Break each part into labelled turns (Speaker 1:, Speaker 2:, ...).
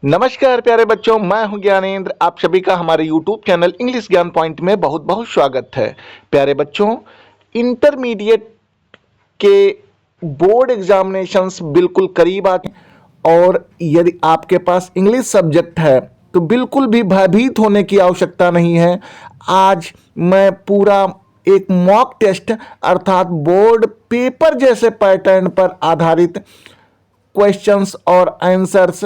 Speaker 1: नमस्कार प्यारे बच्चों, मैं हूं ज्ञानेंद्र। आप सभी का हमारे YouTube चैनल इंग्लिश ज्ञान पॉइंट में बहुत बहुत स्वागत है। प्यारे बच्चों, इंटरमीडिएट के बोर्ड एग्जामिनेशंस बिल्कुल करीब आ गए और यदि आपके पास इंग्लिश सब्जेक्ट है तो बिल्कुल भी भयभीत होने की आवश्यकता नहीं है। आज मैं पूरा एक मॉक टेस्ट अर्थात बोर्ड पेपर जैसे पैटर्न पर आधारित क्वेश्चंस और आंसर्स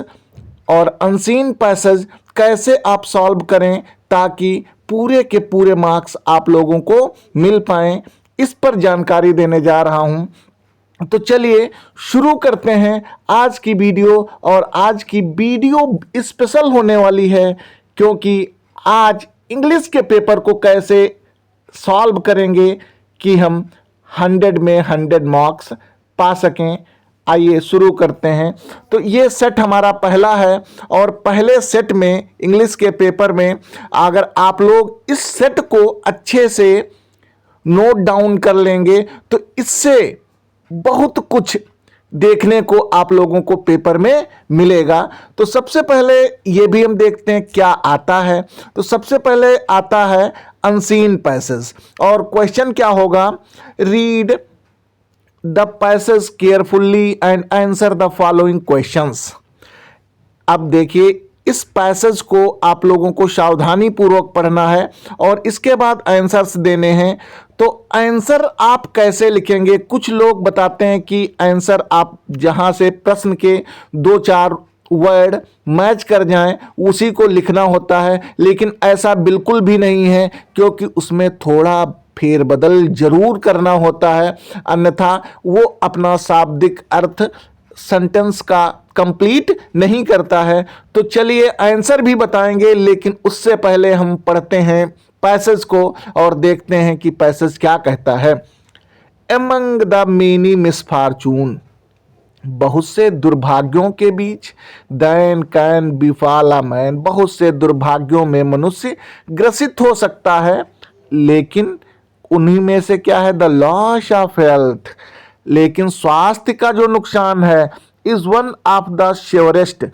Speaker 1: और अनसीन पैसेज कैसे आप सॉल्व करें ताकि पूरे के पूरे मार्क्स आप लोगों को मिल पाएं, इस पर जानकारी देने जा रहा हूं। तो चलिए शुरू करते हैं आज की वीडियो। और आज की वीडियो स्पेशल होने वाली है क्योंकि आज इंग्लिश के पेपर को कैसे सॉल्व करेंगे कि हम 100 में 100 मार्क्स पा सकें। आइए शुरू करते हैं। तो ये सेट हमारा पहला है और पहले सेट में इंग्लिश के पेपर में अगर आप लोग इस सेट को अच्छे से नोट डाउन कर लेंगे तो इससे बहुत कुछ देखने को आप लोगों को पेपर में मिलेगा। तो सबसे पहले ये भी हम देखते हैं क्या आता है। तो सबसे पहले आता है अनसीन पैसेज और क्वेश्चन क्या होगा, read the passage carefully and answer the following questions. अब देखिए इस पैसेज को आप लोगों को सावधानी पूर्वक पढ़ना है और इसके बाद आंसर्स देने हैं। तो आंसर आप कैसे लिखेंगे? कुछ लोग बताते हैं कि आंसर आप जहां से प्रश्न के 2-4 वर्ड मैच कर जाएं उसी को लिखना होता है, लेकिन ऐसा बिल्कुल भी नहीं है क्योंकि उसमें थोड़ा फेरबदल जरूर करना होता है, अन्यथा वो अपना शाब्दिक अर्थ सेंटेंस का कंप्लीट नहीं करता है। तो चलिए आंसर भी बताएंगे, लेकिन उससे पहले हम पढ़ते हैं पैसेज को और देखते हैं कि पैसेज क्या कहता है। एमंग द मेनी मिसफॉर्चून, बहुत से दुर्भाग्यों के बीच, then can befall a man, बहुत से दुर्भाग्यों में मनुष्य ग्रसित हो सकता है, लेकिन उन्हीं में से क्या है, द लॉस ऑफ हेल्थ, लेकिन स्वास्थ्य का जो नुकसान है, is one of the surest,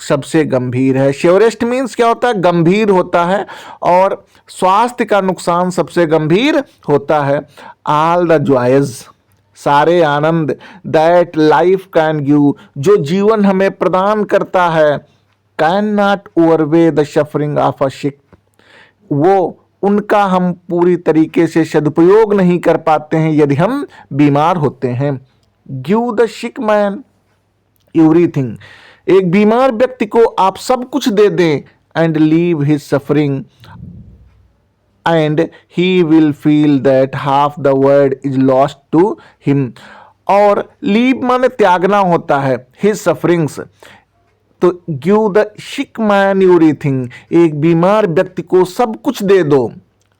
Speaker 1: सबसे गंभीर है। श्योरेस्ट मीन्स क्या होता है, गंभीर होता है, और स्वास्थ्य का नुकसान सबसे गंभीर होता है। ऑल द जॉयज, सारे आनंद, दैट लाइफ कैन गिव, जो जीवन हमें प्रदान करता है, can not outweigh the suffering of a sick, वो उनका हम पूरी तरीके से सदुपयोग नहीं कर पाते हैं यदि हम बीमार होते हैं। Give the sick man everything, एक बीमार व्यक्ति को आप सब कुछ दे दें, and leave his suffering and he will feel that half the world is lost to him, और लीव माने त्यागना होता है, हिज सफरिंग्स, तो give the sick man everything, एक बीमार व्यक्ति को सब कुछ दे दो,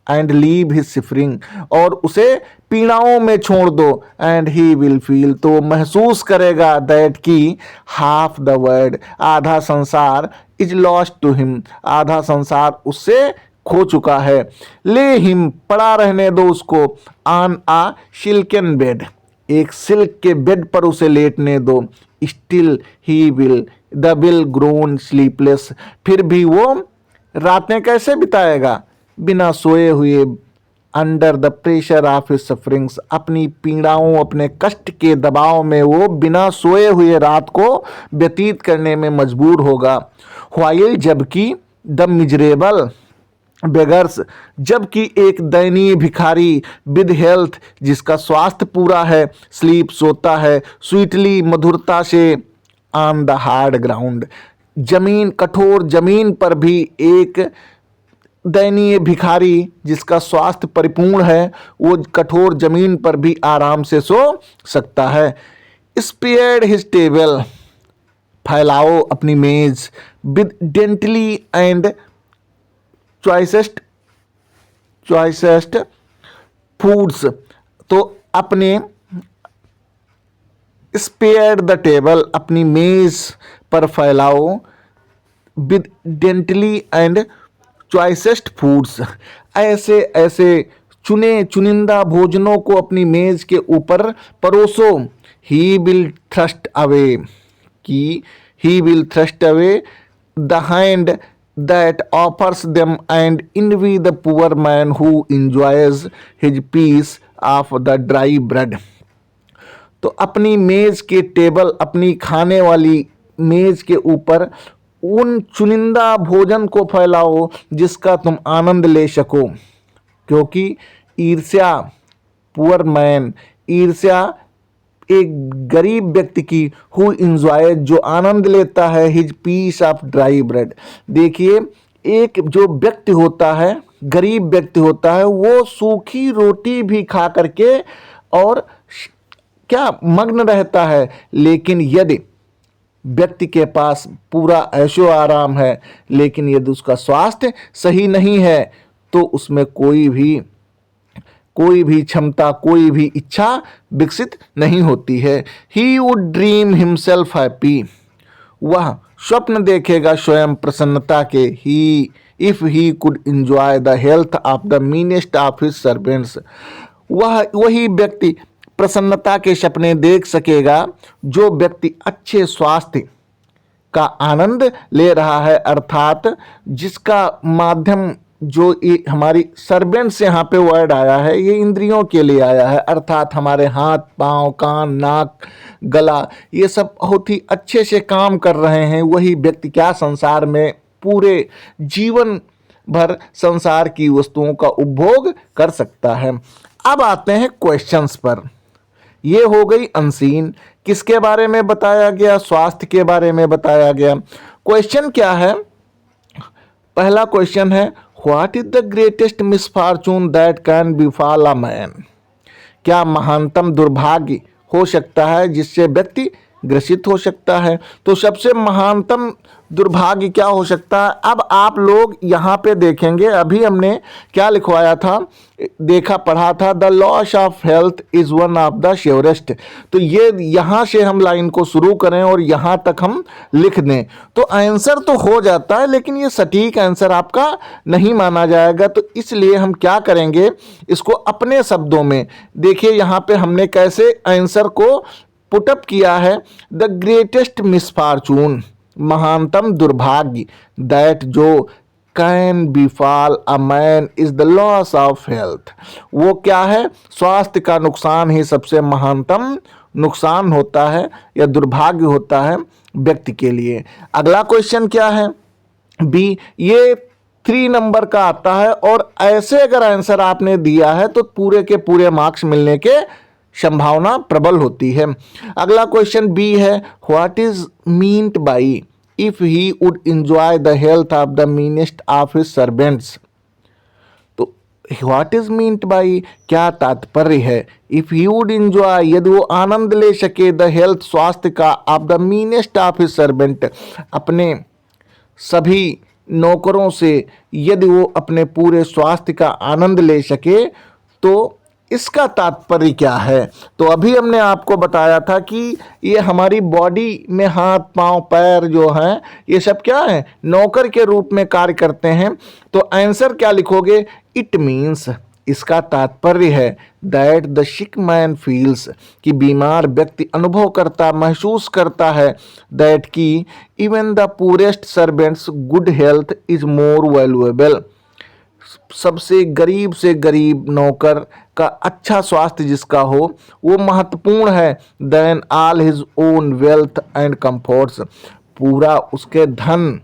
Speaker 1: एंड लीव हिज सफरिंग, और उसे पीड़ाओं में छोड़ दो, एंड ही विल फील, तो महसूस करेगा, दैट की हाफ द वर्ल्ड, आधा संसार, इज लॉस्ट टू हिम, आधा संसार उससे खो चुका है। ले हिम, पड़ा रहने दो उसको, ऑन आ सिल्कन बेड, एक सिल्क के बेड पर उसे लेटने दो, still he will the will grown sleepless, फिर भी वो रातें कैसे बिताएगा, बिना सोए हुए, under the pressure of his sufferings, अपनी पीड़ाओं, अपने कष्ट के दबाव में वो बिना सोए हुए रात को व्यतीत करने में मजबूर होगा। व्हाइल, जबकि द मिजरेबल बेगर्स, जबकि एक दयनीय भिखारी, विद हेल्थ, जिसका स्वास्थ्य पूरा है, स्लीप, सोता है, स्वीटली, मधुरता से, ऑन द हार्ड ग्राउंड, जमीन, कठोर जमीन पर भी एक दयनीय भिखारी जिसका स्वास्थ्य परिपूर्ण है, वो कठोर जमीन पर भी आराम से सो सकता है। स्पेयर्ड हिज टेबल, फैलाओ अपनी मेज, विद डेंटली एंड चॉइसेस्ट फूड्स, तो अपने स्पेयर द टेबल, अपनी मेज पर फैलाओ, विद डेंटली एंड चॉइसेस्ट फूड्स, ऐसे ऐसे चुने चुनिंदा भोजनों को अपनी मेज के ऊपर परोसो। ही विल थ्रस्ट अवे, कि he will thrust away the hand that offers them and envy the poor man who enjoys his piece of the dry bread। तो अपनी मेज के टेबल, अपनी खाने वाली मेज के ऊपर उन चुनिंदा भोजन को फैलाओ जिसका तुम आनंद ले सको, क्योंकि ईर्ष्या, पुअर मैन, ईर्ष्या एक गरीब व्यक्ति की, हु इंजॉय, जो आनंद लेता है, his piece of dry bread. देखिए, एक जो व्यक्ति होता है, गरीब व्यक्ति होता है, वो सूखी रोटी भी खा करके और क्या मग्न रहता है। लेकिन यदि व्यक्ति के पास पूरा ऐशो आराम है, लेकिन यदि उसका स्वास्थ्य सही नहीं है, तो उसमें कोई भी क्षमता, कोई भी इच्छा विकसित नहीं होती है। He would dream himself happy, वह स्वप्न देखेगा स्वयं प्रसन्नता के। He if he could enjoy the health of the meanest of his servants, वही व्यक्ति प्रसन्नता के सपने देख सकेगा जो व्यक्ति अच्छे स्वास्थ्य का आनंद ले रहा है, अर्थात जिसका माध्यम, जो ये हमारी सर्वेंट से यहाँ पे वर्ड आया है, ये इंद्रियों के लिए आया है, अर्थात हमारे हाथ, पाँव, कान, नाक, गला, ये सब बहुत ही अच्छे से काम कर रहे हैं। वही व्यक्ति क्या संसार में पूरे जीवन भर संसार की वस्तुओं का उपभोग कर सकता है। अब आते हैं क्वेश्चंस पर। ये हो गई अनसीन, किसके बारे में बताया गया, स्वास्थ्य के बारे में बताया गया। क्वेश्चन क्या है, पहला क्वेश्चन है, what is the greatest misfortune that can befall a man, क्या महानतम दुर्भाग्य हो सकता है जिससे व्यक्ति ग्रसित हो सकता है। तो सबसे महानतम दुर्भाग्य क्या हो सकता है, अब आप लोग यहाँ पे देखेंगे, अभी हमने क्या लिखवाया था, देखा पढ़ा था, the loss of health is one of the surest. तो ये यहाँ से हम लाइन को शुरू करें और यहाँ तक हम लिख दें तो आंसर तो हो जाता है, लेकिन ये सटीक आंसर आपका नहीं माना जाएगा। तो इसलिए हम क्या करेंगे, इसको अपने शब्दों में देखिए, यहाँ पे हमने कैसे आंसर को पुटअप किया है। द ग्रेटेस्ट मिसफॉर्चून, महानतम दुर्भाग्य, दैट जो can befall a man is the loss of health, वो क्या है, स्वास्थ्य का नुकसान ही सबसे महानतम नुकसान होता है या दुर्भाग्य होता है व्यक्ति के लिए। अगला क्वेश्चन क्या है, बी, ये 3 नंबर का आता है और ऐसे अगर आंसर आपने दिया है तो पूरे के पूरे मार्क्स मिलने के संभावना प्रबल होती है। अगला क्वेश्चन बी है, what is meant by if he would enjoy the health of the meanest of his servants. तो व्हाट इज मीन्ड बाई, क्या तात्पर्य है, इफ ही वुड एंजॉय, यदि वो आनंद ले सके, द हेल्थ, स्वास्थ्य का, of the meanest of his servant, अपने सभी नौकरों से यदि वो अपने पूरे स्वास्थ्य का आनंद ले सके, तो इसका तात्पर्य क्या है। तो अभी हमने आपको बताया था कि ये हमारी बॉडी में हाथ, पांव, पैर जो हैं, ये सब क्या है, नौकर के रूप में कार्य करते हैं। तो आंसर क्या लिखोगे, इट मीन्स, इसका तात्पर्य है that the sick man feels, कि बीमार व्यक्ति अनुभव करता, महसूस करता है, दैट की even the purest servants good health is more valuable, सबसे गरीब से गरीब नौकर का अच्छा स्वास्थ्य जिसका हो वो महत्वपूर्ण है, then all his own wealth and comforts, पूरा उसके धन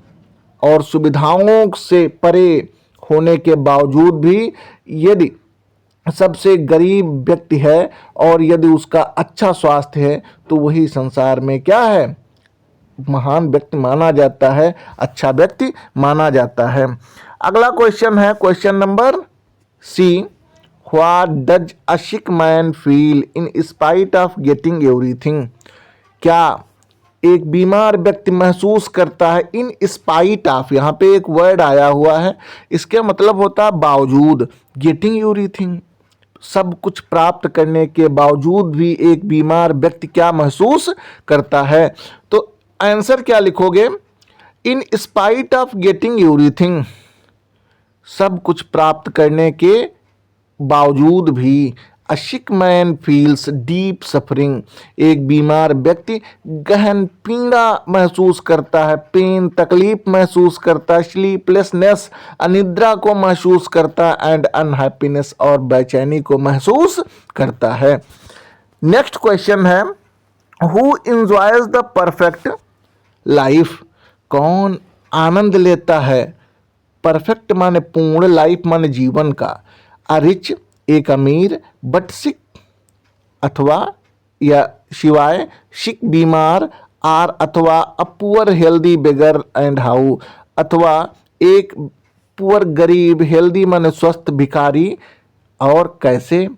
Speaker 1: और सुविधाओं से परे होने के बावजूद भी यदि सबसे गरीब व्यक्ति है और यदि उसका अच्छा स्वास्थ्य है, तो वही संसार में क्या है, महान व्यक्ति माना जाता है, अच्छा व्यक्ति माना जाता है। अगला क्वेश्चन है question number C, what does a sick man feel in spite of getting everything, क्या एक बीमार व्यक्ति महसूस करता है, इन स्पाइट ऑफ, यहाँ पे एक वर्ड आया हुआ है, इसके मतलब होता है बावजूद, गेटिंग एवरीथिंग, सब कुछ प्राप्त करने के बावजूद भी एक बीमार व्यक्ति क्या महसूस करता है। तो आंसर क्या लिखोगे, in spite of getting everything, सब कुछ प्राप्त करने के बावजूद भी a sick man feels deep suffering, एक बीमार व्यक्ति गहन पीड़ा महसूस करता है, पेन तकलीफ महसूस करता है, स्लीपलेसनेस अनिद्रा को महसूस करता है, एंड अनहैप्पीनेस और बेचैनी को महसूस करता है। नेक्स्ट क्वेश्चन है, who enjoys the perfect life, कौन आनंद लेता है परफेक्ट माने पूर्ण, लाइफ माने जीवन का। अ रिच एक अमीर, बट सिक अथवा या शिवाय, सिक बीमार, आर अथवा a poor healthy beggar, and how अथवा एक पुअर गरीब, हेल्दी माने स्वस्थ, भिखारी और कैसे।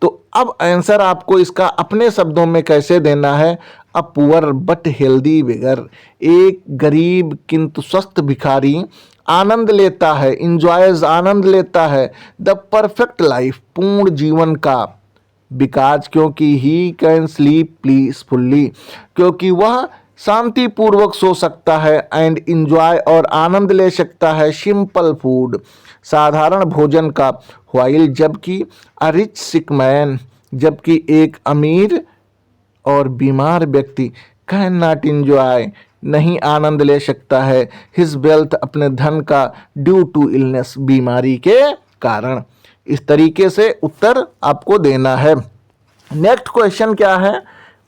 Speaker 1: तो अब आंसर आपको इसका अपने शब्दों में कैसे देना है। अ पुअर बट हेल्दी बेगर, एक गरीब किंतु स्वस्थ भिखारी आनंद लेता है, इंजॉयज आनंद लेता है, द परफेक्ट लाइफ पूर्ण जीवन का, बिकॉज क्योंकि ही कैन स्लीप पीसफुल्ली, क्योंकि वह शांतिपूर्वक सो सकता है, एंड इंजॉय और आनंद ले सकता है सिंपल फूड साधारण भोजन का, व्हाइल जबकि अ रिच सिक मैन, जबकि एक अमीर और बीमार व्यक्ति कैन नॉट इंजॉय नहीं आनंद ले सकता है, हिज वेल्थ अपने धन का, ड्यू टू इलनेस बीमारी के कारण। इस तरीके से उत्तर आपको देना है। नेक्स्ट क्वेश्चन क्या है,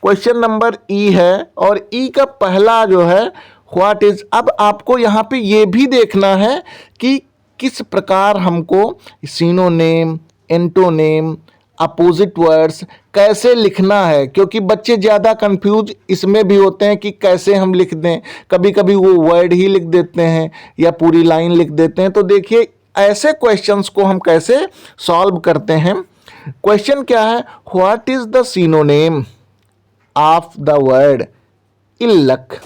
Speaker 1: क्वेश्चन नंबर ई है, और ई का पहला जो है व्हाट इज। अब आपको यहाँ पे ये भी देखना है कि किस प्रकार हमको सिनोनेम, एंटोनेम, अपोजिट वर्ड्स कैसे लिखना है, क्योंकि बच्चे ज़्यादा कंफ्यूज इसमें भी होते हैं कि कैसे हम लिख दें, कभी कभी वो वर्ड ही लिख देते हैं या पूरी लाइन लिख देते हैं। तो देखिए ऐसे क्वेश्चंस को हम कैसे सॉल्व करते हैं। क्वेश्चन क्या है, what is the synonym of the word ill luck.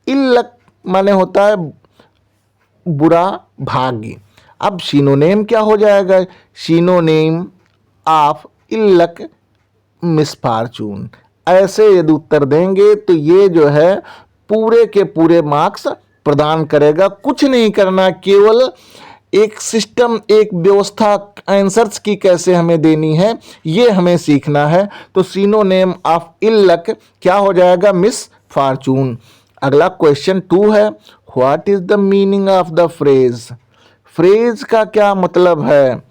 Speaker 1: Ill luck माने होता है बुरा भाग्य। अब सिनोनेम क्या हो जाएगा, सिनोनेम ऑफ इल्लक मिसफॉर्चून। ऐसे यदि उत्तर देंगे तो ये जो है पूरे के पूरे मार्क्स प्रदान करेगा। कुछ नहीं करना, केवल एक सिस्टम, एक व्यवस्था आंसर्स की कैसे हमें देनी है ये हमें सीखना है। तो सिनोनेम ऑफ इल्लक क्या हो जाएगा, मिस फॉर्चून। अगला क्वेश्चन 2 है, what is the meaning of the phrase. Phrase का क्या मतलब है,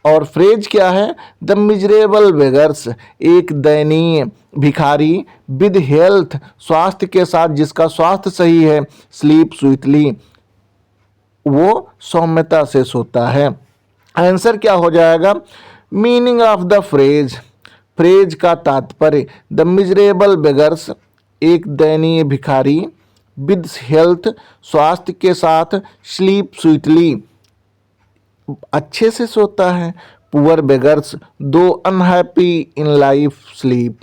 Speaker 1: और फ्रेज क्या है, द मिजरेबल बेगर्स, एक दयनीय भिखारी, विद हेल्थ स्वास्थ्य के साथ, जिसका स्वास्थ्य सही है, स्लीप स्वीटली वो सौम्यता से सोता है। आंसर क्या हो जाएगा, meaning of the phrase, phrase का तात्पर्य, द मिजरेबल बेगर्स, एक दयनीय भिखारी, विद हेल्थ स्वास्थ्य के साथ, स्लीप स्वीटली अच्छे से सोता है, पुअर बेगर्स दो अनहैप्पी इन लाइफ स्लीप,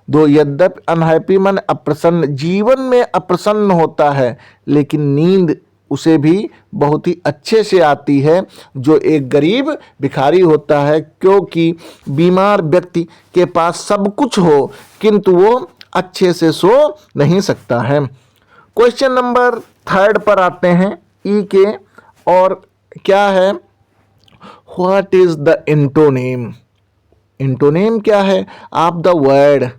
Speaker 1: दो यद्यपि अनहैप्पी मन अप्रसन्न, जीवन में अप्रसन्न होता है, लेकिन नींद उसे भी बहुत ही अच्छे से आती है, जो एक गरीब भिखारी होता है। क्योंकि बीमार व्यक्ति के पास सब कुछ हो किंतु वो अच्छे से सो नहीं सकता है। क्वेश्चन नंबर 3 पर आते हैं, ई के, और क्या है, what is the antonym. Antonym क्या है, ऑफ द वर्ड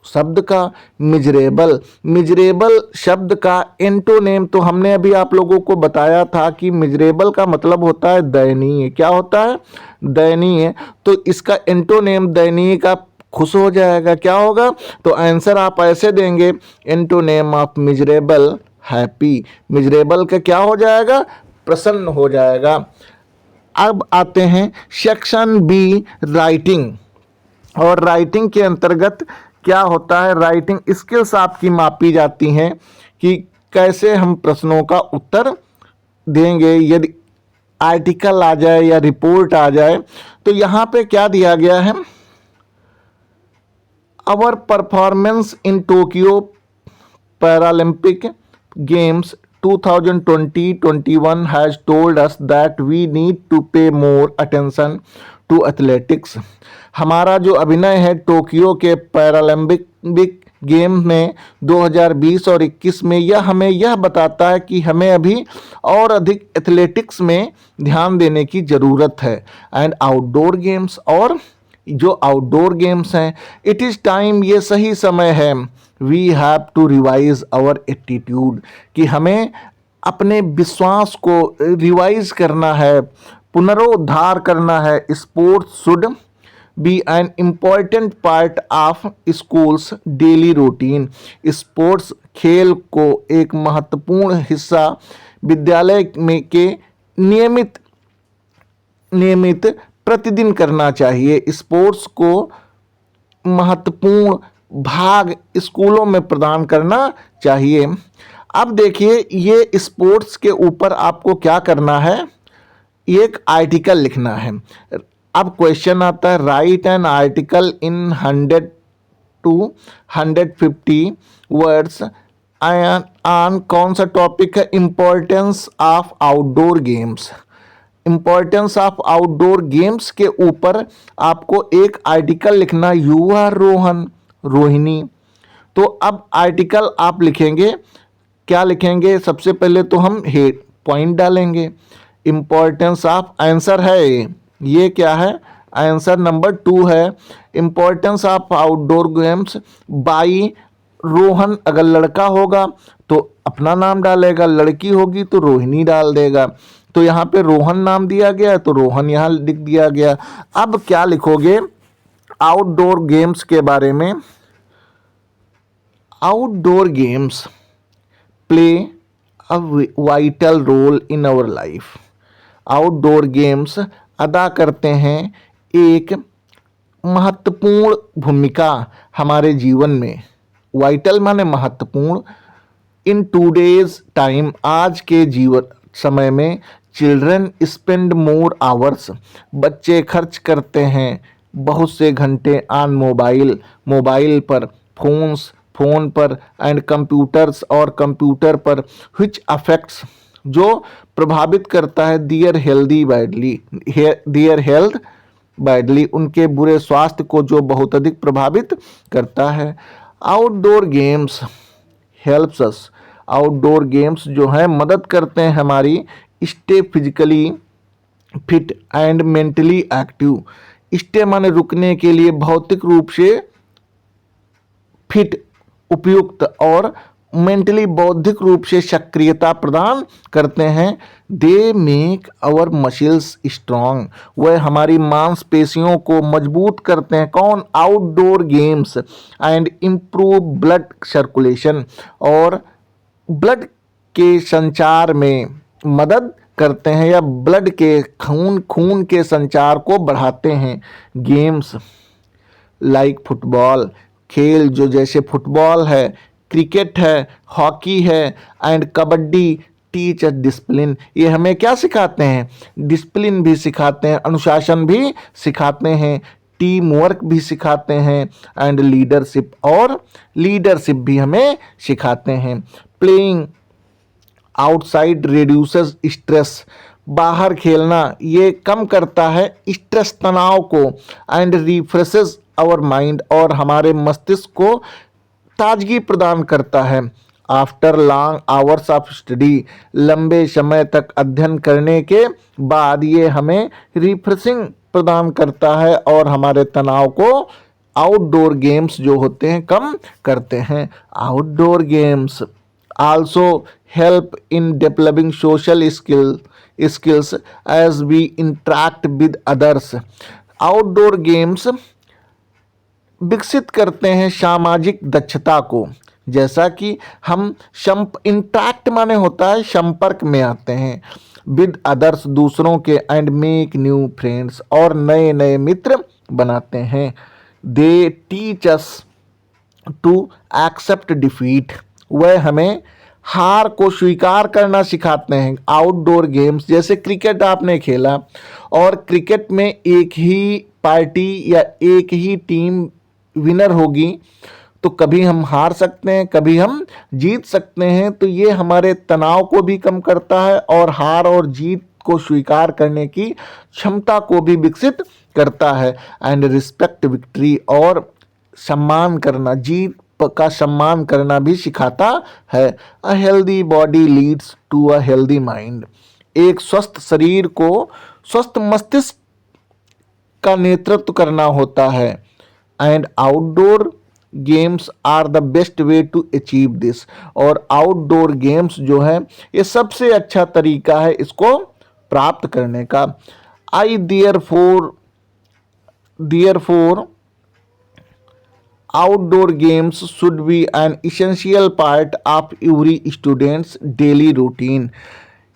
Speaker 1: शब्द का, मिजरेबल, मिजरेबल शब्द का एंटोनेम तो हमने अभी आप लोगों को बताया था कि मिजरेबल का मतलब होता है दयनीय। क्या होता है, दयनीय। तो इसका एंटोनेम दयनीय का खुश हो जाएगा, क्या होगा, तो आंसर आप ऐसे देंगे, antonym of miserable happy. Miserable का क्या हो जाएगा, प्रसन्न हो जाएगा। अब आते हैं सेक्शन बी, राइटिंग। और राइटिंग के अंतर्गत क्या होता है, राइटिंग स्किल्स आपकी मापी जाती हैं कि कैसे हम प्रश्नों का उत्तर देंगे। यदि आर्टिकल आ जाए या रिपोर्ट आ जाए तो यहाँ पे क्या दिया गया है, our performance in Tokyo Paralympic Games 2020-21 has told us that we need to pay more attention to athletics। हमारा जो अभिनय है टोक्यो के पैरालंपिक गेम में 2020 और 21 में, यह हमें यह बताता है कि हमें अभी और अधिक एथलेटिक्स में ध्यान देने की ज़रूरत है। एंड आउटडोर गेम्स, और जो आउटडोर गेम्स हैं, इट इज़ टाइम, ये सही समय है, we have to revise our attitude, कि हमें अपने विश्वास को रिवाइज करना है, पुनरुद्धार करना है। Sports should be an important part of schools daily routine, sports खेल को एक महत्वपूर्ण हिस्सा विद्यालय में के नियमित नियमित प्रतिदिन करना चाहिए। स्पोर्ट्स को महत्वपूर्ण भाग स्कूलों में प्रदान करना चाहिए। अब देखिए, ये स्पोर्ट्स के ऊपर आपको क्या करना है, एक आर्टिकल लिखना है। अब क्वेश्चन आता है, write an article in 100 to 150 words on, कौन सा टॉपिक है, importance of outdoor games. Importance of outdoor games के ऊपर आपको एक आर्टिकल लिखना। You are Rohan, Rohini. तो अब आर्टिकल आप लिखेंगे, क्या लिखेंगे, सबसे पहले तो हम हेड पॉइंट डालेंगे। इम्पोर्टेंस ऑफ, आंसर है ये क्या है, आंसर नंबर 2 है। Importance of outdoor games by Rohan, अगर लड़का होगा तो अपना नाम डालेगा, लड़की होगी तो रोहिणी डाल देगा। तो यहाँ पे रोहन नाम दिया गया तो रोहन यहाँ लिख दिया गया। अब क्या लिखोगे आउटडोर गेम्स के बारे में, outdoor games play a vital role in our life. Outdoor games अदा करते हैं एक महत्वपूर्ण भूमिका हमारे जीवन में। वाइटल माने महत्वपूर्ण। इन टूडेज टाइम, आज के जीवन समय में, चिल्ड्रन स्पेंड मोर आवर्स, बच्चे खर्च करते हैं बहुत से घंटे ऑन मोबाइल, मोबाइल पर, फोन पर, एंड कंप्यूटर्स, और कंप्यूटर पर, व्हिच अफेक्ट्स, जो प्रभावित करता है दियर हेल्थ बैडली, उनके बुरे स्वास्थ्य को जो बहुत अधिक प्रभावित करता है। Outdoor games helps us, outdoor games जो है मदद करते हैं हमारी stay physically fit and mentally active. Stay माने रुकने के लिए, भौतिक रूप से फिट उपयुक्त, और मेंटली बौद्धिक रूप से सक्रियता प्रदान करते हैं। They make our muscles strong, वह हमारी मांसपेशियों को मजबूत करते हैं। कौन, outdoor games. And improve blood circulation, और ब्लड के संचार में मदद करते हैं, या ब्लड के खून के संचार को बढ़ाते हैं। गेम्स लाइक फुटबॉल, खेल जो जैसे फुटबॉल है, क्रिकेट है, हॉकी है, एंड कबड्डी टीच डिसिप्लिन, ये हमें क्या सिखाते हैं, डिसिप्लिन भी सिखाते हैं, अनुशासन भी सिखाते हैं, टीम वर्क भी सिखाते हैं, एंड लीडरशिप, और लीडरशिप भी हमें सिखाते हैं। प्लेइंग आउटसाइड रिड्यूसेस स्ट्रेस, बाहर खेलना ये कम करता है स्ट्रेस, तनाव को, एंड रिफ्रेशेस आवर माइंड, और हमारे मस्तिष्क को ताजगी प्रदान करता है। After long hours of study, लंबे समय तक अध्ययन करने के बाद ये हमें रिफ्रेशिंग प्रदान करता है, और हमारे तनाव को आउटडोर गेम्स जो होते हैं कम करते हैं। Outdoor games also help in developing social skills as we interact with others. Outdoor games विकसित करते हैं सामाजिक दक्षता को, जैसा कि हम इंटरैक्ट माने होता है संपर्क में आते हैं, विद अदर्स दूसरों के, एंड मेक न्यू फ्रेंड्स, और नए नए मित्र बनाते हैं। They teach us to accept defeat, वह हमें हार को स्वीकार करना सिखाते हैं। आउटडोर गेम्स जैसे क्रिकेट आपने खेला, और क्रिकेट में एक ही पार्टी या एक ही टीम विनर होगी, तो कभी हम हार सकते हैं, कभी हम जीत सकते हैं। तो ये हमारे तनाव को भी कम करता है, और हार और जीत को स्वीकार करने की क्षमता को भी विकसित करता है। एंड रिस्पेक्ट विक्ट्री, और सम्मान करना, जीत का सम्मान करना भी सिखाता है। A healthy body leads to a healthy mind, एक स्वस्थ शरीर को स्वस्थ मस्तिष्क का नेतृत्व करना होता है। And outdoor games are the best way to achieve this. और आउटडोर गेम्स जो है ये सबसे अच्छा तरीका है इसको प्राप्त करने का। आई therefore outdoor games should be an essential part of every student's daily routine।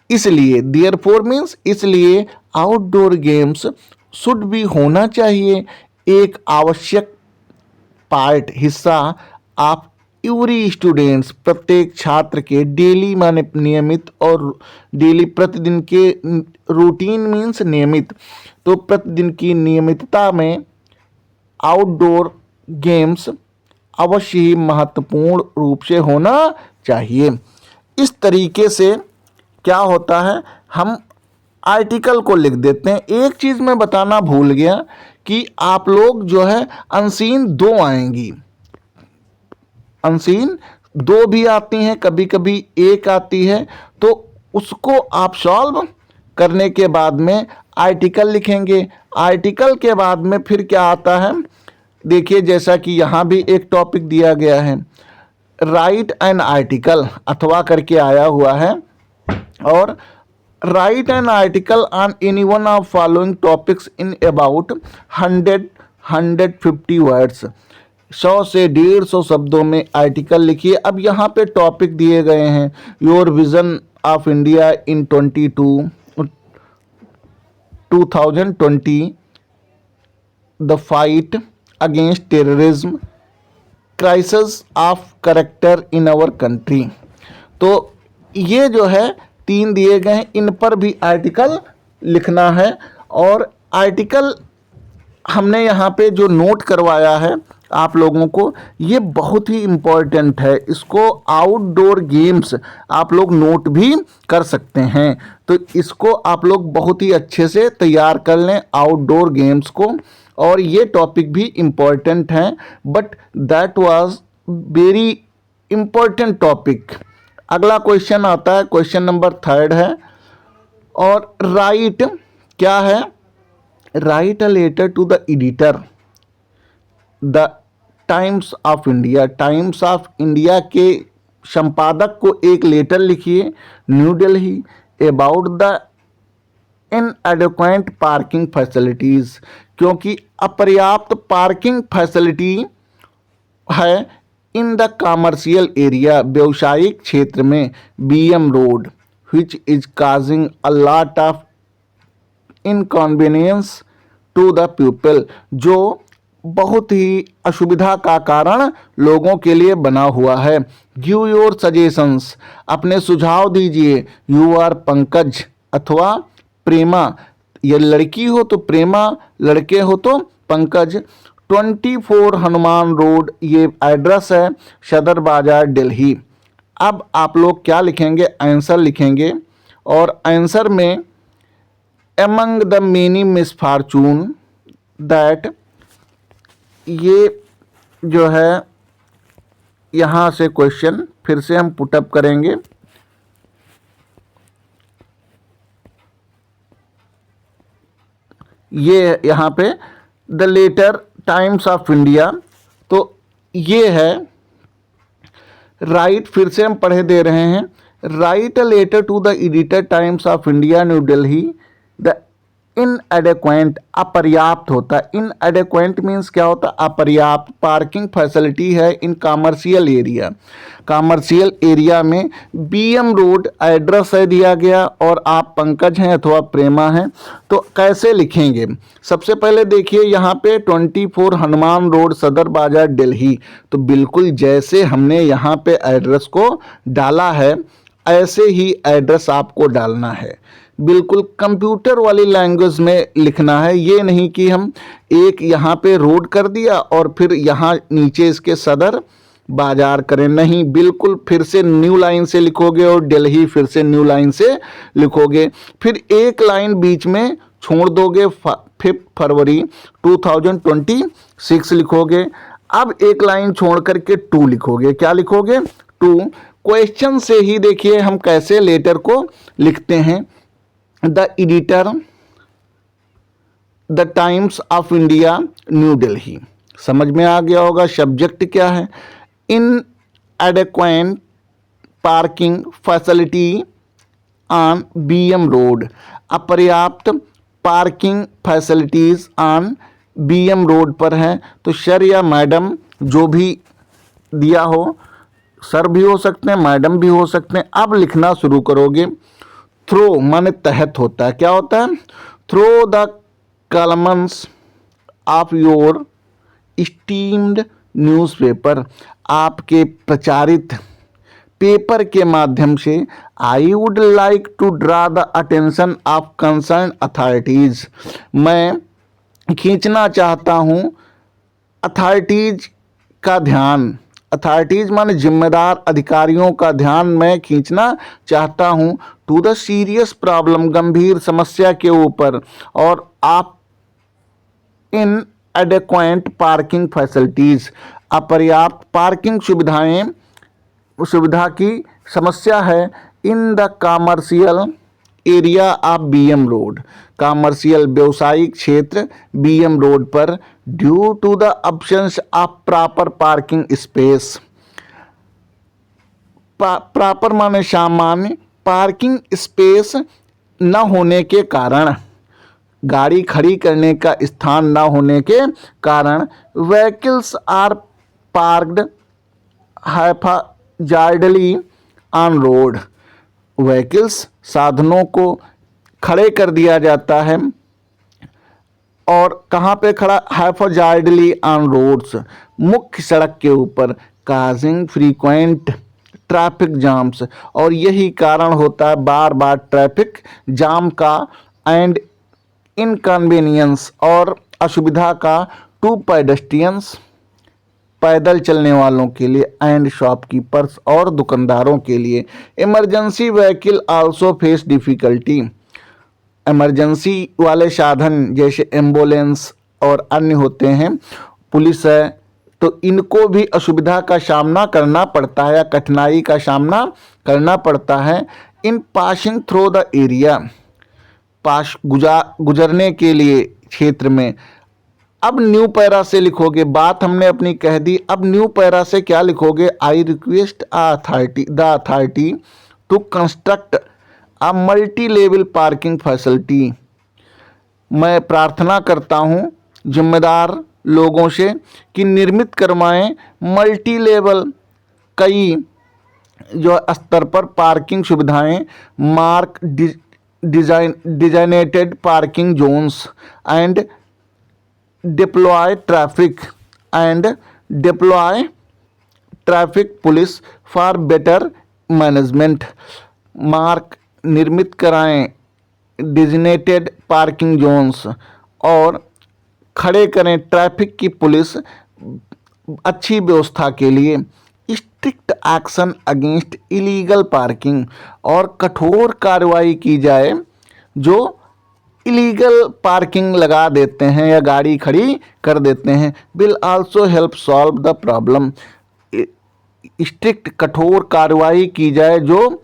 Speaker 1: इसलिए therefore means इसलिए आउटडोर गेम्स शुड भी होना चाहिए एक आवश्यक पार्ट हिस्सा आप एवरी स्टूडेंट्स प्रत्येक छात्र के डेली माने नियमित और डेली प्रतिदिन के रूटीन मीन्स नियमित तो प्रतिदिन की नियमितता में आउटडोर गेम्स अवश्य ही महत्वपूर्ण रूप से होना चाहिए। इस तरीके से क्या होता है हम आर्टिकल को लिख देते हैं। एक चीज़ मैं बताना भूल गया कि आप लोग जो है अनसीन 2 आएंगी, अनसीन 2 भी आती हैं, कभी कभी 1 आती है, तो उसको आप सॉल्व करने के बाद में आर्टिकल लिखेंगे। आर्टिकल के बाद में फिर क्या आता है देखिए, जैसा कि यहाँ भी एक टॉपिक दिया गया है राइट एन आर्टिकल अथवा करके आया हुआ है, और right an article on any one of following topics in about 150 words. 100 से 150 शब्दों में आर्टिकल लिखिए। अब यहाँ पे टॉपिक दिए गए हैं your vision of India in 2020, the fight against terrorism, crisis of character in our country. तो ये जो है 3 दिए गए हैं, इन पर भी आर्टिकल लिखना है। और आर्टिकल हमने यहाँ पे जो नोट करवाया है आप लोगों को, ये बहुत ही इम्पोर्टेंट है। इसको आउटडोर गेम्स आप लोग नोट भी कर सकते हैं, तो इसको आप लोग बहुत ही अच्छे से तैयार कर लें आउटडोर गेम्स को। और ये टॉपिक भी इम्पोर्टेंट है, but that was very important topic. अगला क्वेश्चन आता है, क्वेश्चन नंबर 3 है। और राइट क्या है, write a letter to the editor the Times of India. Times of India के संपादक को एक लेटर लिखिए New Delhi about the inadequate parking facilities, क्योंकि अपर्याप्त पार्किंग फैसिलिटी है इन द कॉमर्शियल एरिया, व्यवसायिक क्षेत्र में, BM road which is causing a lot of inconvenience to the people, जो बहुत ही असुविधा का कारण लोगों के लिए बना हुआ है। गिव योर सजेशंस, अपने सुझाव दीजिए। यू आर पंकज अथवा प्रेमा, ये लड़की हो तो प्रेमा, लड़के हो तो पंकज। 24 हनुमान रोड ये एड्रेस है, सदर बाजार दिल्ली। अब आप लोग क्या लिखेंगे, आंसर लिखेंगे। और आंसर में among the many misfortune that, ये जो है यहाँ से क्वेश्चन फिर से हम पुटअप करेंगे। ये यहाँ पे the letter Times of India, तो ये है राइट, फिर से हम पढ़े दे रहे हैं। Write a letter to the editor Times of India New Delhi the inadequate, अपर्याप्त होता है। इनएडिक्वेट मीन्स क्या होता है, अपर्याप्त पार्किंग फैसिलिटी है इन कॉमर्शियल एरिया। कॉमर्शियल एरिया में BM रोड एड्रेस है दिया गया, और आप पंकज हैं अथवा प्रेमा हैं, तो कैसे लिखेंगे। सबसे पहले देखिए यहाँ पे 24 हनुमान रोड सदर बाजार दिल्ली, तो बिल्कुल जैसे हमने यहाँ पे एड्रेस को डाला है ऐसे ही एड्रेस आपको डालना है। बिल्कुल कंप्यूटर वाली लैंग्वेज में लिखना है, ये नहीं कि हम एक यहाँ पे रोड कर दिया और फिर यहाँ नीचे इसके सदर बाजार करें, नहीं, बिल्कुल फिर से न्यू लाइन से लिखोगे और दिल्ली फिर से न्यू लाइन से लिखोगे, फिर एक लाइन बीच में छोड़ दोगे, 5 फरवरी 2026 लिखोगे। अब एक लाइन छोड़ करके 2 लिखोगे, क्या लिखोगे, 2। क्वेश्चन से ही देखिए हम कैसे लेटर को लिखते हैं। The editor the Times of India New Delhi. समझ में आ गया होगा सब्जेक्ट क्या है। Inadequate parking facility on BM road, अपर्याप्त parking facilities on BM road पर हैं। तो सर या मैडम जो भी दिया हो, सर भी हो सकते हैं, मैडम भी हो सकते हैं। अब लिखना शुरू करोगे। थ्रो माने तहत होता है, क्या होता है? Through the columns of your esteemed newspaper, आपके प्रचारित पेपर के माध्यम से। I would like to draw the attention of concern authorities, मैं खींचना चाहता हूँ अथॉरिटीज़ का ध्यान। अथॉरिटीज़ माने जिम्मेदार अधिकारियों का ध्यान मैं खींचना चाहता हूँ। टू द सीरियस प्रॉब्लम, गंभीर समस्या के ऊपर। और आप इन एडेक्वेंट पार्किंग फैसिलिटीज़, अपर्याप्त पार्किंग सुविधा की समस्या है। In the commercial area of BM road, commercial व्यवसायिक क्षेत्र बीएम रोड पर। Due to the absence of proper parking space, proper माने सामान्य पार्किंग स्पेस न होने के कारण, गाड़ी खड़ी करने का स्थान न होने के कारण। Vehicles are parked haphazardly on road, vehicles साधनों को खड़े कर दिया जाता है। और कहाँ पे खड़ा? हैफाजार्डली ऑन रोड्स, मुख्य सड़क के ऊपर। काजिंग फ्रीक्वेंट ट्रैफिक जाम्स, और यही कारण होता है बार बार ट्रैफिक जाम का। एंड इनकन्वीनियंस, और असुविधा का। टू पेडेस्ट्रियंस, पैदल चलने वालों के लिए। एंड शॉपकीपर्स, और दुकानदारों के लिए। Emergency vehicle also face difficulty, emergency वाले साधन जैसे एम्बुलेंस और अन्य होते हैं, पुलिस है, तो इनको भी असुविधा का सामना करना पड़ता है या कठिनाई का सामना करना पड़ता है। In passing through the area, पास गुजरने के लिए क्षेत्र में। अब न्यू पैरा से लिखोगे, बात हमने अपनी कह दी। अब न्यू पैरा से क्या लिखोगे? I request the authority to construct a multi level parking facility, मैं प्रार्थना करता हूँ जिम्मेदार लोगों से कि निर्मित करवाएं मल्टी लेवल, कई जो स्तर पर पार्किंग सुविधाएं। Mark designated parking zones and deploy traffic police for better management. Mark निर्मित कराएं डिजिनेटेड पार्किंग जोन्स, और खड़े करें ट्रैफिक की पुलिस अच्छी व्यवस्था के लिए। Strict action against illegal parking, और कठोर कार्रवाई की जाए जो इलीगल पार्किंग लगा देते हैं या गाड़ी खड़ी कर देते हैं। Will also help solve the problem, strict कठोर कार्रवाई की जाए जो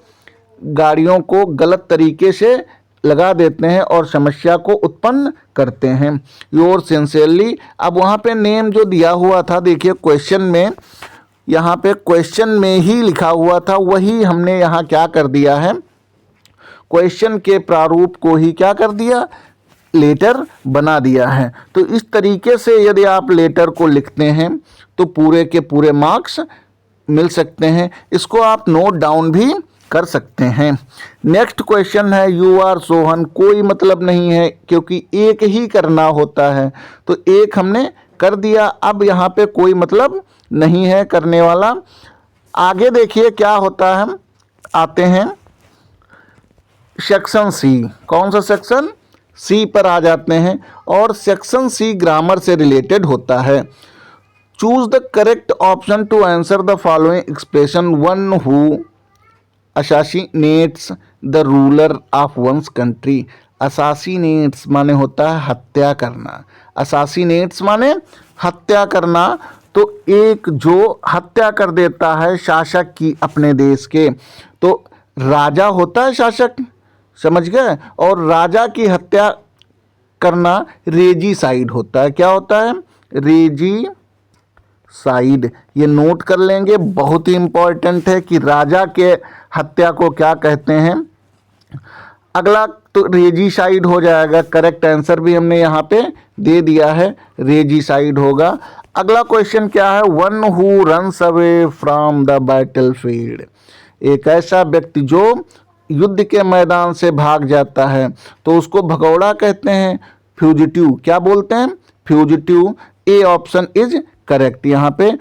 Speaker 1: गाड़ियों को गलत तरीके से लगा देते हैं और समस्या को उत्पन्न करते हैं। योर सिंसियरली, अब वहाँ पे नेम जो दिया हुआ था, देखिए क्वेश्चन में, यहाँ पे क्वेश्चन में ही लिखा हुआ था, वही हमने यहाँ क्या कर दिया है, क्वेश्चन के प्रारूप को ही क्या कर दिया, लेटर बना दिया है। तो इस तरीके से यदि आप लेटर को लिखते हैं तो पूरे के पूरे मार्क्स मिल सकते हैं। इसको आप नोट डाउन भी कर सकते हैं। नेक्स्ट क्वेश्चन है यू आर सोहन, कोई मतलब नहीं है क्योंकि एक ही करना होता है, तो एक हमने कर दिया। अब यहाँ पे कोई मतलब नहीं है करने वाला। आगे देखिए क्या होता है, आते हैं सेक्शन सी। कौन सा सेक्शन? सी पर आ जाते हैं, और सेक्शन सी ग्रामर से रिलेटेड होता है। Choose the correct option to answer the following expression. One who assassinates the ruler of one's country. Assassinates माने होता है हत्या करना, असैसिनेट्स माने हत्या करना। तो एक जो हत्या कर देता है शासक की अपने देश के, तो राजा होता है शासक, समझ गए, और राजा की हत्या करना रेजीसाइड होता है। क्या होता है? रेजीसाइड। ये नोट कर लेंगे, बहुत ही इंपॉर्टेंट है कि राजा के हत्या को क्या कहते हैं। अगला तो रेजीसाइड हो जाएगा, करेक्ट आंसर भी हमने यहाँ पे दे दिया है, रेजीसाइड होगा। अगला क्वेश्चन क्या है? One who runs away from the battlefield. एक ऐसा व्यक्ति जो युद्ध के मैदान से भाग जाता है तो उसको भगौड़ा कहते हैं, फ्यूजिटिव क्या बोलते हैं? Fugitive. A option is correct. यहाँ पे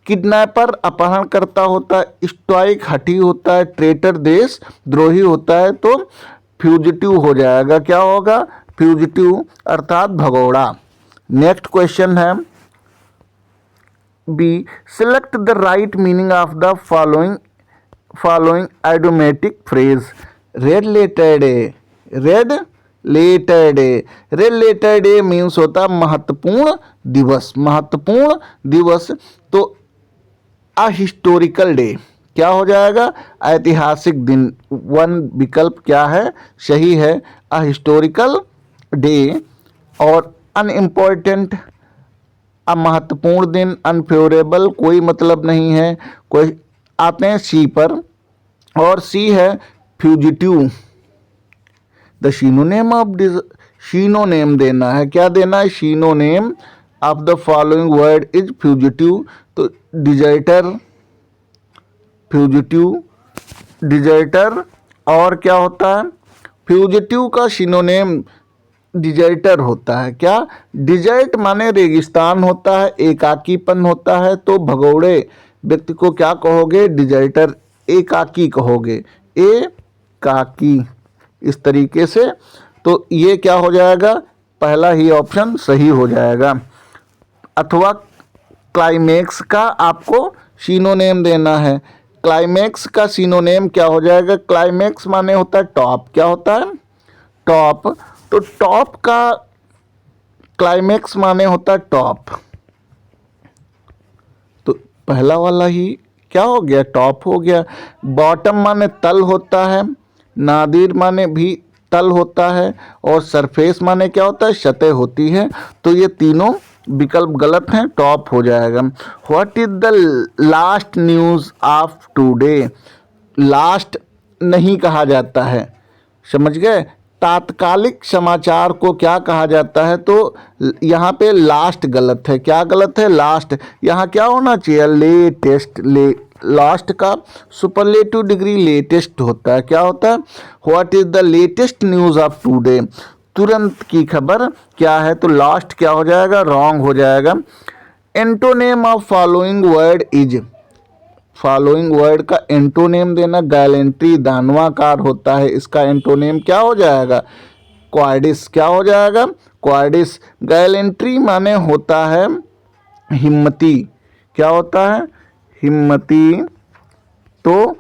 Speaker 1: किडनैपर अपहरण करता होता है, स्टोइक हठी होता है, ट्रेटर देश द्रोही होता है, तो फ्यूजिटिव हो जाएगा। क्या होगा? फ्यूजिटिव अर्थात भगौड़ा। नेक्स्ट क्वेश्चन है B, select the right meaning of the following idiomatic phrase. Red letter day, red letter day. Red letter day means होता महत्वपूर्ण दिवस, महत्वपूर्ण दिवस। तो अ हिस्टोरिकल डे क्या हो जाएगा? ऐतिहासिक दिन। वन विकल्प क्या है? सही है, अ हिस्टोरिकल डे। और अनइम्पॉर्टेंट, अमहत्वपूर्ण दिन, अनफेवरेबल कोई मतलब नहीं है। कोई आते हैं सी पर, और सी है fugitive. The synonym of synonym देना है। क्या देना है? Synonym of the following word is fugitive. तो डिजर्टर, फ्यूजिटिव, डिजर्टर। और क्या होता है? फ्यूजिटिव का सिनोनिम डिजर्टर होता है। क्या? डिजर्ट माने रेगिस्तान होता है, एकाकीपन होता है, तो भगौड़े व्यक्ति को क्या कहोगे? डिजर्टर, एकाकी कहोगे, एकाकी, इस तरीके से। तो ये क्या हो जाएगा? पहला ही ऑप्शन सही हो जाएगा। अथवा क्लाइमेक्स का आपको सिनोनिम देना है। क्लाइमेक्स का सिनोनिम क्या हो जाएगा? क्लाइमेक्स माने होता है टॉप। क्या होता है? टॉप। तो टॉप का क्लाइमेक्स माने होता है टॉप। तो पहला वाला ही क्या हो गया? टॉप हो गया। बॉटम माने तल होता है, नादिर माने भी तल होता है, और सरफेस माने क्या होता है? सतह होती है। तो ये तीनों विकल्प गलत हैं, टॉप हो जाएगा। What is the last news of today? Last नहीं कहा जाता है, समझ गए? तात्कालिक समाचार को क्या कहा जाता है? तो यहाँ पे लास्ट गलत है। क्या गलत है? लास्ट। यहाँ क्या होना चाहिए? लेटेस्ट। लास्ट का सुपरलेटिव डिग्री लेटेस्ट होता है। क्या होता है? What is the latest news of today? तुरंत की खबर क्या है? तो लास्ट क्या हो जाएगा? रॉन्ग हो जाएगा। Antonym of following word is. Following word का एंटोनेम देना। गैलेंट्री दानवाकार होता है, इसका एंटोनेम क्या हो जाएगा? क्वाडिस। क्या हो जाएगा? क्वाडिस। गैलेंट्री माने होता है हिम्मती। क्या होता है? हिम्मती। तो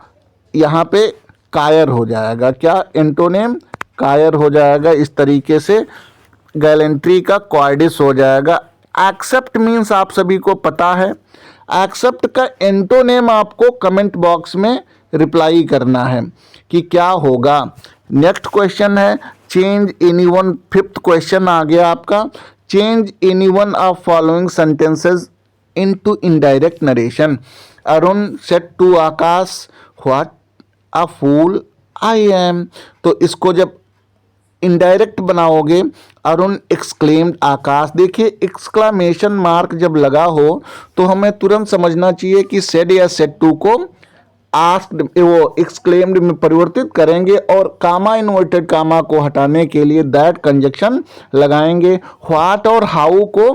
Speaker 1: यहाँ पे कायर हो जाएगा। क्या एंटोनेम? कायर हो जाएगा। इस तरीके से गैलेंट्री का क्वाडिस हो जाएगा। एक्सेप्ट मीन्स आप सभी को पता है। एक्सेप्ट का एंटोनेम आपको कमेंट बॉक्स में रिप्लाई करना है कि क्या होगा। नेक्स्ट क्वेश्चन है चेंज एनीवन। फिफ्थ क्वेश्चन आ गया आपका। Change any one of following sentences into indirect narration. Arun said to Akash, what a fool I am. तो इसको जब इनडायरेक्ट बनाओगे, अरुण एक्सक्लेम्ड आकाश। देखिए एक्सक्लामेशन मार्क जब लगा हो तो हमें तुरंत समझना चाहिए कि सेड या सेड टू को आस्क्ड वो एक्सक्लेम्ड में परिवर्तित करेंगे, और कामा इन्वर्टेड कामा को हटाने के लिए दैट कंजक्शन लगाएंगे। व्हाट और हाउ को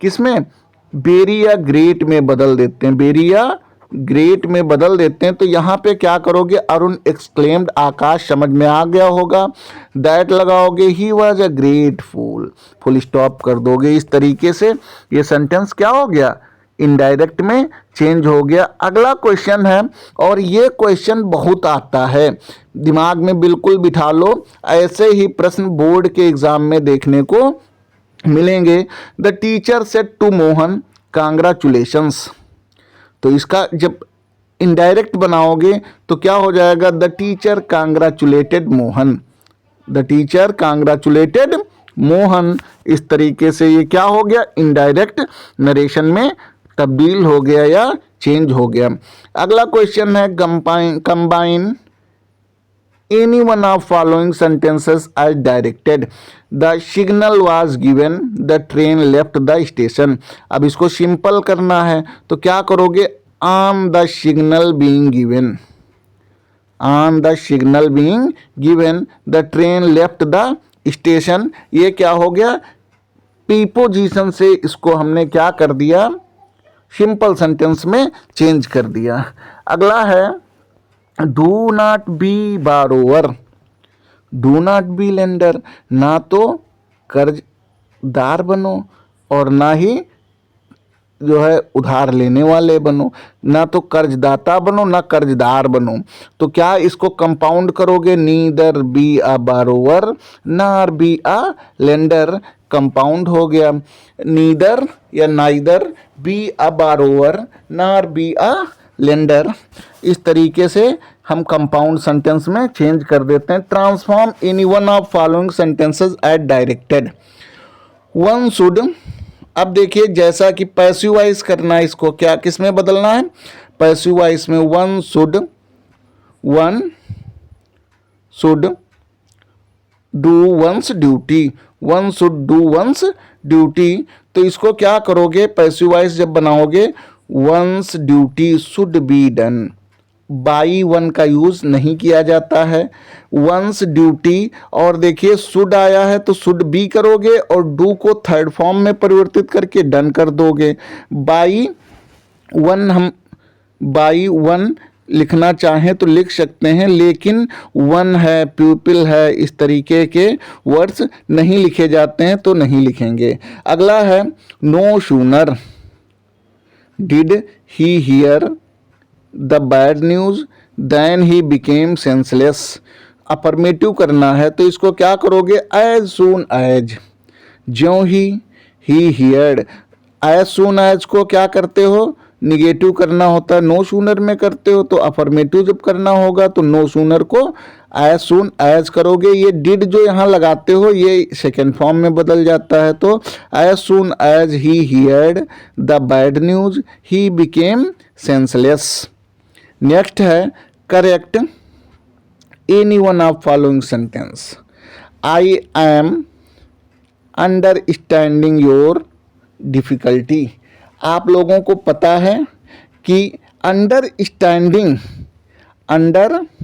Speaker 1: किसमें? वेरी या ग्रेट में बदल देते हैं, वेरी या ग्रेट में बदल देते हैं। तो यहाँ पे क्या करोगे? अरुण एक्सक्लेम्ड आकाश समझ में आ गया होगा। दैट लगाओगे, he was a great fool, full stop कर दोगे। इस तरीके से ये सेंटेंस क्या हो गया? इनडायरेक्ट में चेंज हो गया। अगला क्वेश्चन है, और ये क्वेश्चन बहुत आता है, दिमाग में बिल्कुल बिठा लो, ऐसे ही प्रश्न बोर्ड के एग्जाम में देखने को मिलेंगे। The teacher said to Mohan congratulations. तो इसका जब इनडायरेक्ट बनाओगे तो क्या हो जाएगा? The teacher congratulated Mohan. The teacher congratulated Mohan. इस तरीके से ये क्या हो गया, इनडायरेक्ट नरेशन में तब्दील हो गया या चेंज हो गया। अगला क्वेश्चन है combine any one of following sentences as directed, the signal was given, the train left the station. अब इसको सिंपल करना है तो क्या करोगे, on the signal being given, on the signal being given the train left the station. ये क्या हो गया, प्रीपोजिशन से इसको हमने क्या कर दिया, सिंपल सेंटेंस में चेंज कर दिया। अगला है do not be बारोवर, do not be lender. ना तो कर्जदार बनो और ना ही जो है उधार लेने वाले बनो, ना तो कर्जदाता बनो ना कर्जदार बनो। तो क्या इसको कंपाउंड करोगे, नीदर बी अ बारोवर नार बी अ लेंडर, कंपाउंड हो गया, नीदर या नाइदर बी अ बारोवर नार बी अ लेंडर। इस तरीके से हम कंपाउंड सेंटेंस में चेंज कर देते हैं। Transform any one of following sentences as directed, one should. अब देखिए जैसा कि पैसिव वॉइस करना है, इसको क्या किस में बदलना है, पैसिव वॉइस में। One should do once duty, one should do once duty. तो इसको क्या करोगे, पैसिव वॉइस जब बनाओगे, once duty should be done, by one का यूज नहीं किया जाता है, वंस ड्यूटी। और देखिए शुड आया है तो शुड बी करोगे और डू को थर्ड फॉर्म में परिवर्तित करके डन कर दोगे। बाई वन, हम बाई वन लिखना चाहें तो लिख सकते हैं, लेकिन वन है, प्यूपिल है, इस तरीके के वर्ड्स नहीं लिखे जाते हैं तो नहीं लिखेंगे। अगला है no sooner did he hear the bad news then he became senseless. Affirmative करना है तो इसको क्या करोगे, एज सून एज, ज्यों ही हियर्ड। एज सून एज को क्या करते हो, निगेटिव करना होता है, नो सूनर में करते हो तो अफर्मेटिव जब करना होगा तो नो सूनर को एज सून एज करोगे। ये डिड जो यहाँ लगाते हो ये सेकेंड फॉर्म में बदल जाता है, तो as soon as he heard the bad news he became senseless. Next है correct any one of following sentence, I am understanding your difficulty. आप लोगों को पता है कि अंडरस्टैंडिंग, अंडरस्टैंड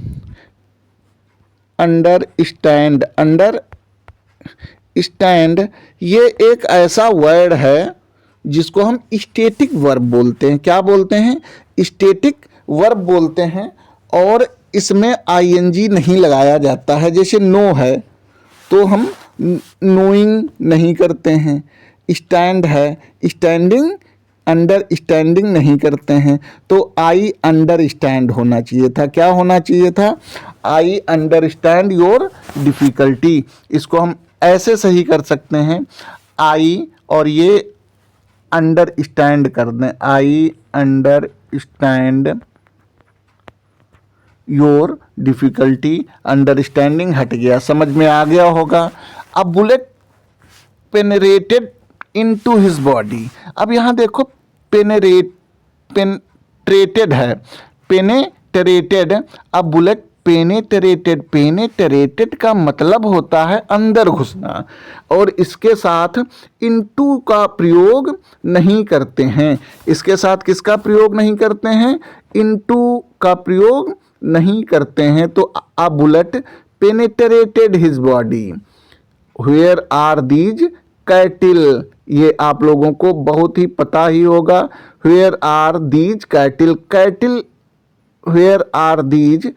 Speaker 1: ये एक ऐसा वर्ड है जिसको हम स्टैटिक वर्ब बोलते हैं। क्या बोलते हैं, स्टैटिक वर्ब बोलते हैं, और इसमें आईएनजी नहीं लगाया जाता है। जैसे नो है तो हम नोइंग नहीं करते हैं, स्टैंड है, स्टैंडिंग अंडरस्टैंडिंग नहीं करते हैं। तो आई अंडरस्टैंड होना चाहिए था, क्या होना चाहिए था, आई अंडरस्टैंड योर डिफिकल्टी। इसको हम ऐसे सही कर सकते हैं, आई और ये अंडरस्टैंड कर दें, I understand your difficulty, understanding हट गया, समझ में आ गया होगा। अब बुलेट पेनेरेटेड इनटू हिज बॉडी। अब यहाँ देखो पेनेट्रेटेड है, पेनेट्रेटेड। अब बुलेट पेनेट्रेटेड, पेनेट्रेटेड का मतलब होता है अंदर घुसना, और इसके साथ इनटू का प्रयोग नहीं करते हैं। इसके साथ किसका प्रयोग नहीं करते हैं, इनटू का प्रयोग नहीं करते हैं। तो a bullet penetrated his body, where are these cattle, ये आप लोगों को बहुत ही पता ही होगा, where are these cattle, cattle, where are these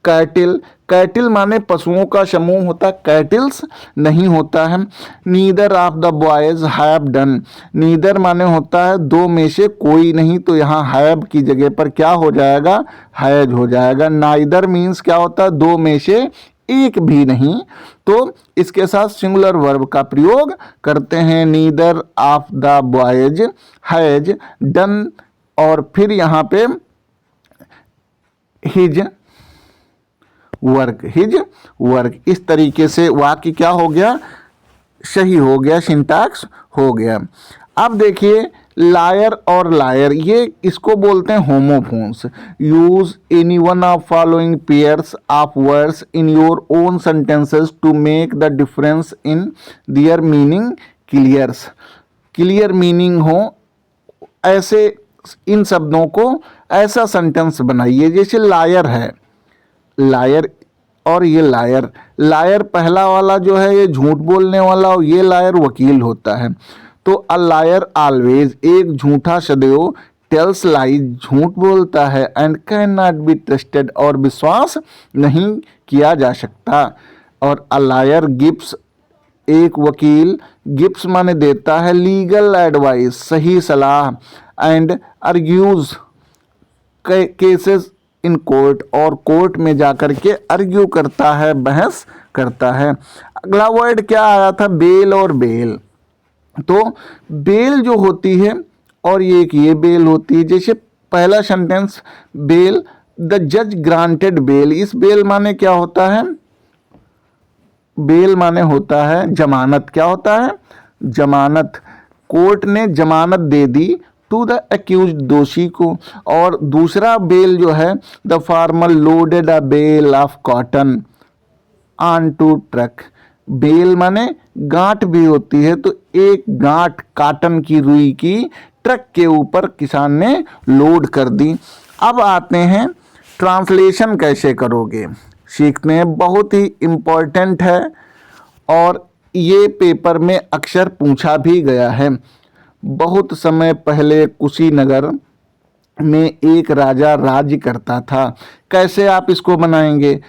Speaker 1: cattle, cattle माने पशुओं का समूह होता है, कैटिल्स नहीं होता है। Neither of the boys have done, neither माने होता है दो में से कोई नहीं, तो यहाँ हैव की जगह पर क्या हो जाएगा, हैज हो जाएगा। नाइदर मीन्स क्या होता है, दो में से एक भी नहीं, तो इसके साथ सिंगुलर वर्ब का प्रयोग करते हैं, neither of the boys has done, और फिर यहाँ पे हिज वर्क, हिज वर्क। इस तरीके से वाक्य क्या हो गया, सही हो गया, सिंटैक्स हो गया। अब देखिए लायर और लायर, ये इसको बोलते हैं homophones. Use any one of following pairs of words in your own sentences to make the difference in their meaning clears. Clear meaning हो ऐसे इन शब्दों को ऐसा सेंटेंस बनाइए। जैसे लायर है, लायर और ये लायर, लायर पहला वाला जो है ये झूठ बोलने वाला, और ये लायर वकील होता है। तो अ लायर ऑलवेज, एक झूठा सदैव, टेल्स लाइज, झूठ बोलता है, and can not be trusted, और विश्वास नहीं किया जा सकता। और अ लायर गिव्स, एक वकील, गिव्स माने देता है, लीगल एडवाइस, सही सलाह, and argues cases in court, और कोर्ट में जाकर के आर्ग्यू करता है, बहस करता है। अगला वर्ड क्या आया था, बेल और बेल। तो बेल जो होती है और ये बेल होती है। जैसे पहला सेंटेंस बेल, द जज ग्रांटेड बेल। इस बेल माने क्या होता है, बेल माने होता है जमानत। क्या होता है, जमानत। कोर्ट ने जमानत दे दी टू द अक्यूज, दोषी को। और दूसरा बेल जो है, the farmer loaded a bale of cotton on to truck. Bale माने गांठ भी होती है, तो एक गांठ काटन की, रुई की, ट्रक के ऊपर किसान ने लोड कर दी। अब आते हैं ट्रांसलेशन कैसे करोगे, सीखते हैं। बहुत ही इम्पोर्टेंट है और ये पेपर में अक्सर पूछा भी गया है। बहुत समय पहले कुशीनगर में एक राजा राज्य करता था। कैसे आप इसको बनाएंगे,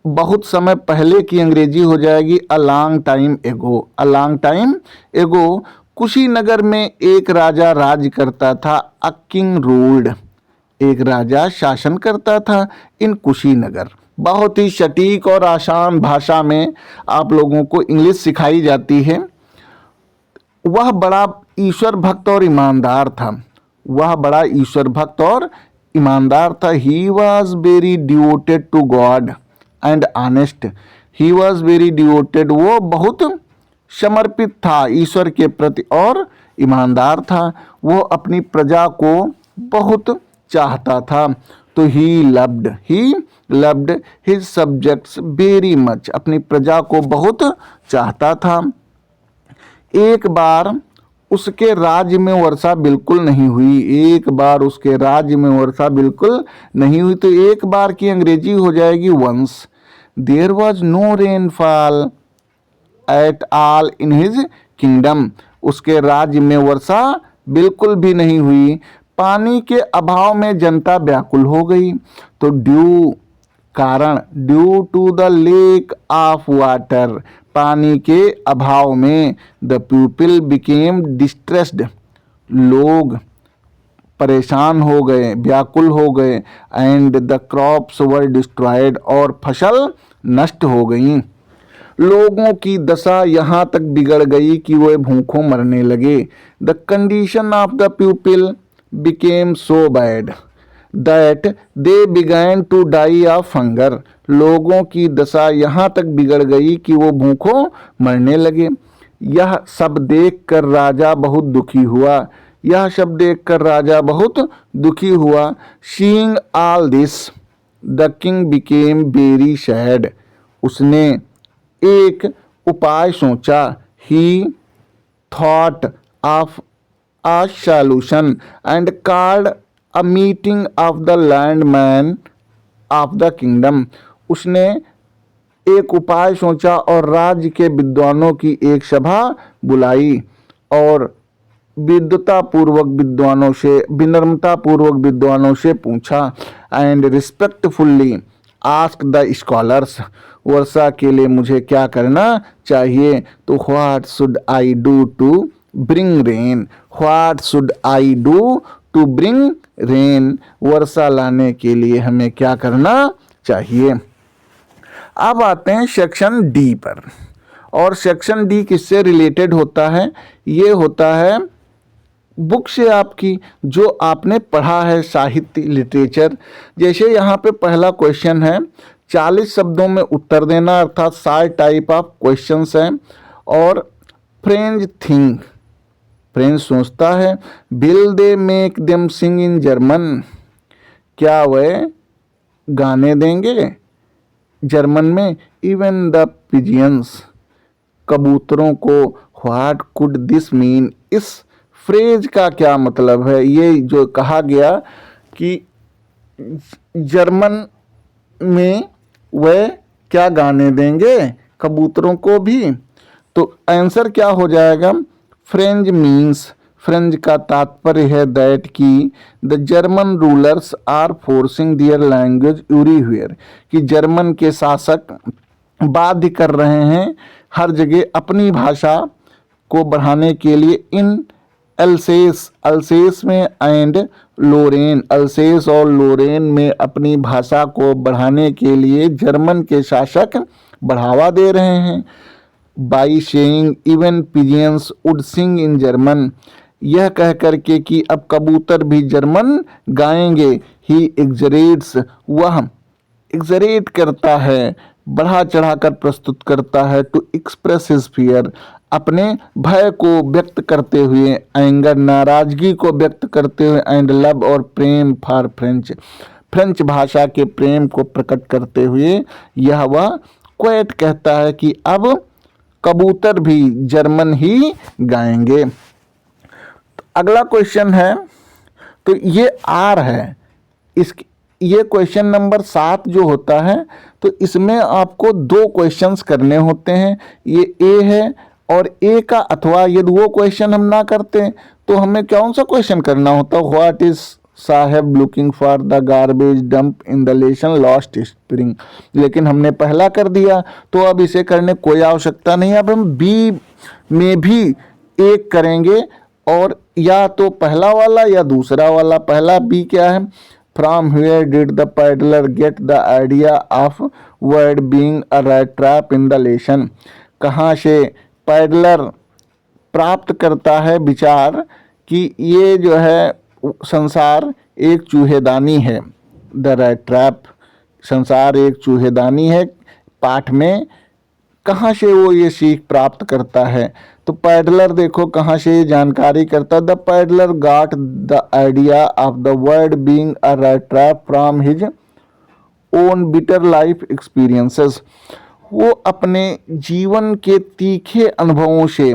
Speaker 1: बहुत समय पहले की अंग्रेजी हो जाएगी अ लॉन्ग टाइम एगो। अ लॉन्ग टाइम एगो कुशीनगर में एक राजा राज्य करता था। अ किंग रूल्ड, एक राजा शासन करता था इन कुशीनगर। बहुत ही सटीक और आसान भाषा में आप लोगों को इंग्लिश सिखाई जाती है। वह बड़ा ईश्वर भक्त और ईमानदार था। वह बड़ा ईश्वर भक्त और ईमानदार था। He was very devoted to God and honest. He was very devoted, वो बहुत समर्पित था ईश्वर के प्रति और ईमानदार था। वो अपनी प्रजा को बहुत चाहता था। तो he loved his subjects very much, अपनी प्रजा को बहुत चाहता था। एक बार उसके राज्य में वर्षा बिल्कुल नहीं हुई। एक बार उसके राज्य में वर्षा बिल्कुल नहीं हुई। तो एक बार की अंग्रेजी हो जाएगी once. There was no rainfall at all in his kingdom. उसके राज्य में वर्षा बिल्कुल भी नहीं हुई। पानी के अभाव में जनता व्याकुल हो गई। तो ड्यू, कारण, due to the lack of water, पानी के अभाव में, द पीपल बिकेम डिस्ट्रेस्ड, लोग परेशान हो गए, व्याकुल हो गए, and the crops were destroyed, और फसल नष्ट हो गई। लोगों की दशा यहाँ तक बिगड़ गई कि वे भूखों मरने लगे। The condition of the people became so bad that they began to die of hunger. लोगों की दशा यहाँ तक बिगड़ गई कि वो भूखों मरने लगे। यह सब देखकर राजा बहुत दुखी हुआ। यह सब देखकर राजा बहुत दुखी हुआ। Seeing all this the king became very sad. उसने एक उपाय सोचा। ही thought of a solution and called a meeting of the landmen of the kingdom. उसने एक उपाय सोचा और राज्य के विद्वानों की एक सभा बुलाई और विनम्रता पूर्वक विद्वानों से पूछा। And respectfully ask the scholars, वर्षा के लिए मुझे क्या करना चाहिए। तो what should I do to bring rain, what should I do to bring rain, वर्षा लाने के लिए हमें क्या करना चाहिए। अब आते हैं सेक्शन डी पर। और सेक्शन डी किससे रिलेटेड होता है, ये होता है बुक से आपकी, जो आपने पढ़ा है, साहित्य, लिटरेचर। जैसे यहाँ पे पहला क्वेश्चन है, 40 शब्दों में उत्तर देना, अर्थात 60 टाइप ऑफ क्वेश्चंस हैं। और फ्रेंच थिंक, फ्रेंच सोचता है। Will they make them sing in German, क्या वह गाने देंगे जर्मन में। इवन द पिजियंस, कबूतरों को। व्हाट कुड दिस मीन, इस फ्रेज का क्या मतलब है। ये जो कहा गया कि जर्मन में वह क्या गाने देंगे कबूतरों को भी, तो आंसर क्या हो जाएगा। फ्रेंच मीन्स, फ्रेंच का तात्पर्य है दैट की the German rulers are forcing their language everywhere, कि जर्मन के शासक बाध्य कर रहे हैं हर जगह अपनी भाषा को बढ़ाने के लिए। इन अल्सेस, अल्सेस में एंड लोरेन, अल्सेस और लोरेन में अपनी भाषा को बढ़ाने के लिए जर्मन के शासक बढ़ावा दे रहे हैं। By saying even pigeons would sing in German, यह कह करके कि अब कबूतर भी जर्मन गाएंगे। ही एग्जरेट्स, वह एग्जरेट करता है, बढ़ा चढ़ाकर प्रस्तुत करता है। टू एक्सप्रेस हिज फियर, अपने भय को व्यक्त करते हुए। एंगर, नाराजगी को व्यक्त करते हुए। एंड लव, और प्रेम फॉर फ्रेंच, फ्रेंच भाषा के प्रेम को प्रकट करते हुए यह वह क्वेट कहता है कि अब कबूतर भी जर्मन ही गाएंगे। तो अगला क्वेश्चन है, तो ये आर है, इस ये क्वेश्चन नंबर 7 जो होता है, तो इसमें आपको 2 क्वेश्चंस करने होते हैं। ये ए है, और ए का अथवा यदि वो क्वेश्चन हम ना करते तो हमें कौन सा क्वेश्चन करना होता। What is Saheb looking for the garbage dump in the lesson Lost Spring, लेकिन हमने पहला कर दिया तो अब इसे करने कोई आवश्यकता नहीं। अब हम बी में भी एक करेंगे, और या तो पहला वाला या दूसरा वाला। पहला बी क्या है, from where did the pedlar get the idea of word being a rat trap in the lesson, कहाँ से पैडलर प्राप्त करता है विचार कि ये जो है संसार एक चूहेदानी है। द रैट ट्रैप, संसार एक चूहेदानी है। पाठ में कहाँ से वो ये सीख प्राप्त करता है, तो पैडलर देखो कहाँ से जानकारी करता। The peddler got the idea of the word being a rat trap from his own bitter life experiences, वो अपने जीवन के तीखे अनुभवों से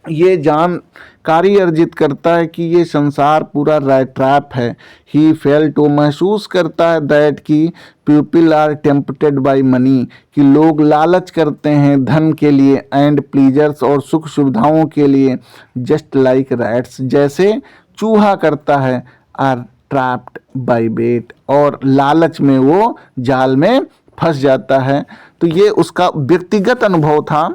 Speaker 1: ये जानकारी अर्जित करता है कि ये संसार पूरा रैट ट्रैप है। ही फेल्ट, वो महसूस करता है दैट कि people are tempted by money, कि लोग लालच करते हैं धन के लिए। एंड प्लीजर्स, और सुख सुविधाओं के लिए। जस्ट लाइक रैट्स, जैसे चूहा करता है। आर ट्रैप्ड बाय बेट, और लालच में वो जाल में फंस जाता है। तो ये उसका व्यक्तिगत अनुभव था,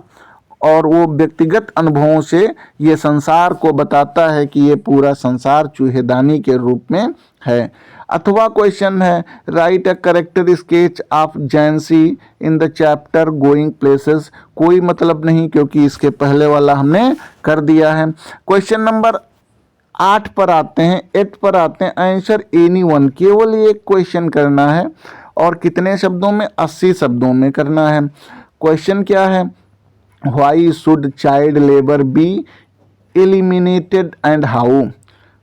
Speaker 1: और वो व्यक्तिगत अनुभवों से ये संसार को बताता है कि ये पूरा संसार चूहेदानी के रूप में है। अथवा क्वेश्चन है, write a character sketch of Jansie in the chapter going places, कोई मतलब नहीं क्योंकि इसके पहले वाला हमने कर दिया है। क्वेश्चन नंबर 8 पर आते हैं, 8 पर आते हैं। आंसर एनी वन, केवल एक क्वेश्चन करना है, और कितने शब्दों में, 80 शब्दों में करना है। क्वेश्चन क्या है, why should child labour be eliminated and how,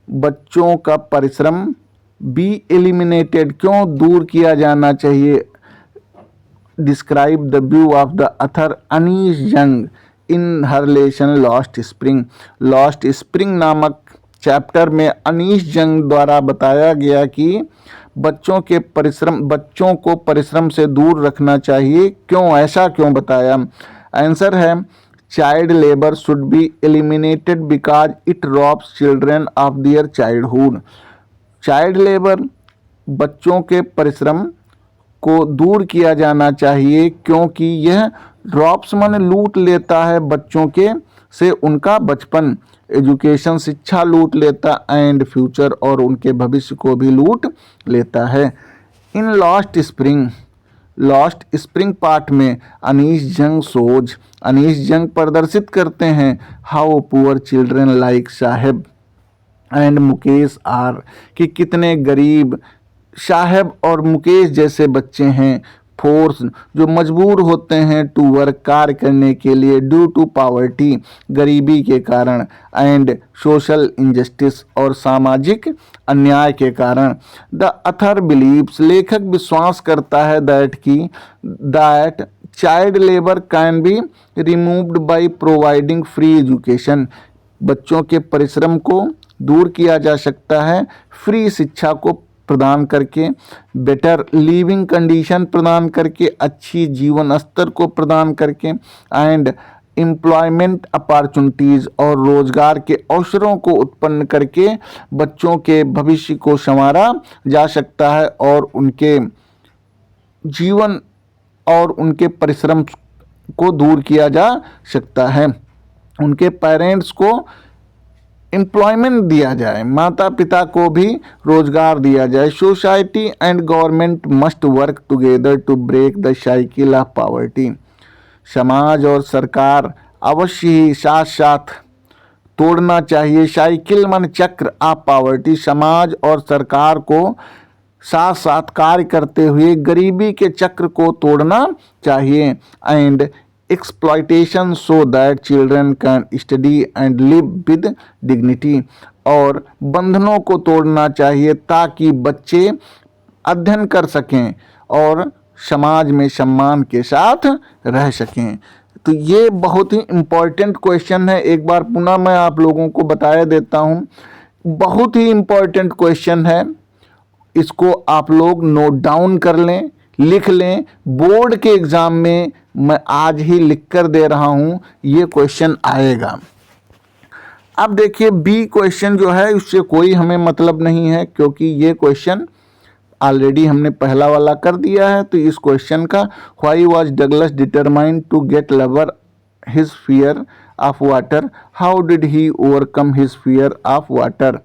Speaker 1: बच्चों का परिश्रम बी एलिमिनेटेड, क्यों दूर किया जाना चाहिए। Describe the view of the Athar Anish जंग इन हर लेशन लॉस्ट स्प्रिंग, लॉस्ट स्प्रिंग नामक चैप्टर में अनीश जंग द्वारा बताया गया कि बच्चों को परिश्रम से दूर रखना चाहिए, क्यों, ऐसा क्यों बताया। आंसर है, child labour should be eliminated because it robes children of their childhood, child labour, बच्चों के परिश्रम को दूर किया जाना चाहिए क्योंकि यह ड्रॉप्स माने लूट लेता है बच्चों के से उनका बचपन, एजुकेशन शिक्षा लूट लेता, एंड फ्यूचर, और उनके भविष्य को भी लूट लेता है। इन लॉस्ट स्प्रिंग पार्ट में अनीश जंग सोज, अनीश जंग प्रदर्शित करते हैं how poor children like Saheb and Mukesh are, कि कितने गरीब साहेब और मुकेश जैसे बच्चे हैं। फोर्स जो मजबूर होते हैं टू वर्क कार्य करने के लिए ड्यू टू पॉवर्टी गरीबी के कारण एंड सोशल इंजस्टिस और सामाजिक अन्याय के कारण। द अथर बिलीव्स लेखक विश्वास करता है that child labour can be removed by providing free education बच्चों के परिश्रम को दूर किया जा सकता है फ्री शिक्षा को प्रदान करके, बेटर लिविंग कंडीशन प्रदान करके, अच्छी जीवन स्तर को प्रदान करके एंड एम्प्लॉयमेंट अपॉर्चुनिटीज़ और रोजगार के अवसरों को उत्पन्न करके बच्चों के भविष्य को संवारा जा सकता है और उनके जीवन और उनके परिश्रम को दूर किया जा सकता है। उनके पेरेंट्स को एम्प्लॉयमेंट दिया जाए, माता पिता को भी रोजगार दिया जाए। Society and government must work together to break the cycle of poverty समाज और सरकार अवश्य ही साथ साथ तोड़ना चाहिए साइकिल मन चक्र ऑफ पॉवर्टी समाज और सरकार को साथ साथ कार्य करते हुए गरीबी के चक्र को तोड़ना चाहिए and exploitation so that children can study and live with dignity और बंधनों को तोड़ना चाहिए ताकि बच्चे अध्ययन कर सकें और समाज में सम्मान के साथ रह सकें। तो ये बहुत ही इम्पॉर्टेंट क्वेश्चन है, एक बार पुनः मैं आप लोगों को बताया देता हूँ। बहुत ही इम्पॉर्टेंट क्वेश्चन है, इसको आप लोग नोट डाउन कर लें, लिख लें। बोर्ड के एग्ज़ाम में मैं आज ही लिख कर दे रहा हूँ, ये क्वेश्चन आएगा। अब देखिए बी क्वेश्चन जो है उससे कोई हमें मतलब नहीं है क्योंकि ये क्वेश्चन ऑलरेडी हमने पहला वाला कर दिया है। तो इस क्वेश्चन का why was Douglas determined to get over his fear of water, how did he overcome his fear of water,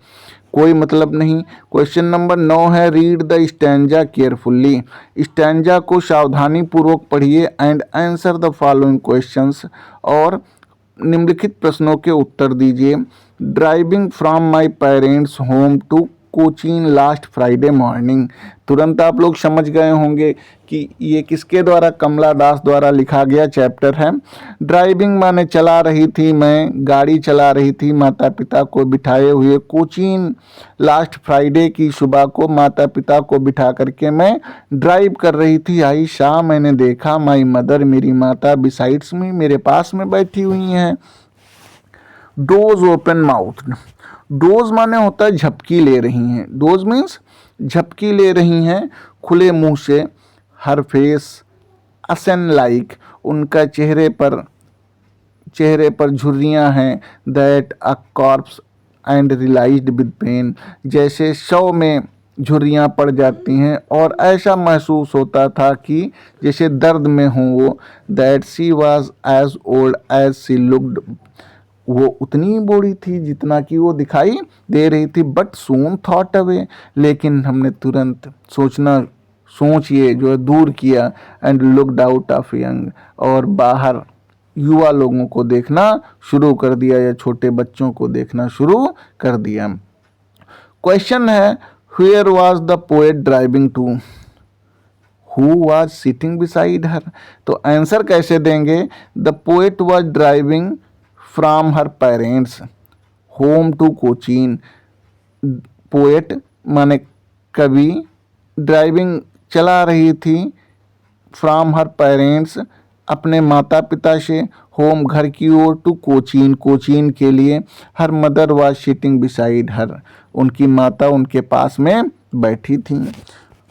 Speaker 1: कोई मतलब नहीं। क्वेश्चन नंबर 9 है read the stanza carefully, stanza को सावधानी पूर्वक पढ़िए and answer the following questions और निम्नलिखित प्रश्नों के उत्तर दीजिए। Driving from my parents home to Cochin last Friday morning, तुरंत आप लोग समझ गए होंगे कि ये किसके द्वारा, कमला दास द्वारा लिखा गया चैप्टर है। ड्राइविंग माने चला रही थी, मैं गाड़ी चला रही थी माता पिता को बिठाए हुए। कोचीन लास्ट फ्राइडे की सुबह को माता पिता को बिठा करके मैं ड्राइव कर रही थी। आई शाह मैंने देखा माई मदर मेरी माता बिसाइड्स में मेरे पास में बैठी हुई हैं। डोज ओपन माउथ, डोज माने होता है झपकी ले रही हैं, डोज मीन्स झपकी ले रही हैं खुले मुंह से। हर फेस असन लाइक, उनका चेहरे पर झुर्रियाँ हैं। That a corpse and realised with pain, जैसे शव में झुर्रियाँ पड़ जाती हैं और ऐसा महसूस होता था कि जैसे दर्द में हूँ वो। That she was as old as she looked, वो उतनी बूढ़ी थी जितना कि वो दिखाई दे रही थी। बट सून थॉट अवे, लेकिन हमने तुरंत सोचिए जो है दूर किया। And looked out of young, और बाहर युवा लोगों को देखना शुरू कर दिया या छोटे बच्चों को देखना शुरू कर दिया। क्वेश्चन है where was the poet driving to, who was sitting beside her, तो आंसर कैसे देंगे। The poet was driving from her parents home to Cochin, poet माने कवि, ड्राइविंग चला रही थी फ्रॉम हर पेरेंट्स अपने माता पिता से, होम घर की ओर, टू कोचीन कोचीन के लिए। Her mother was sitting beside हर, उनकी माता उनके पास में बैठी थी।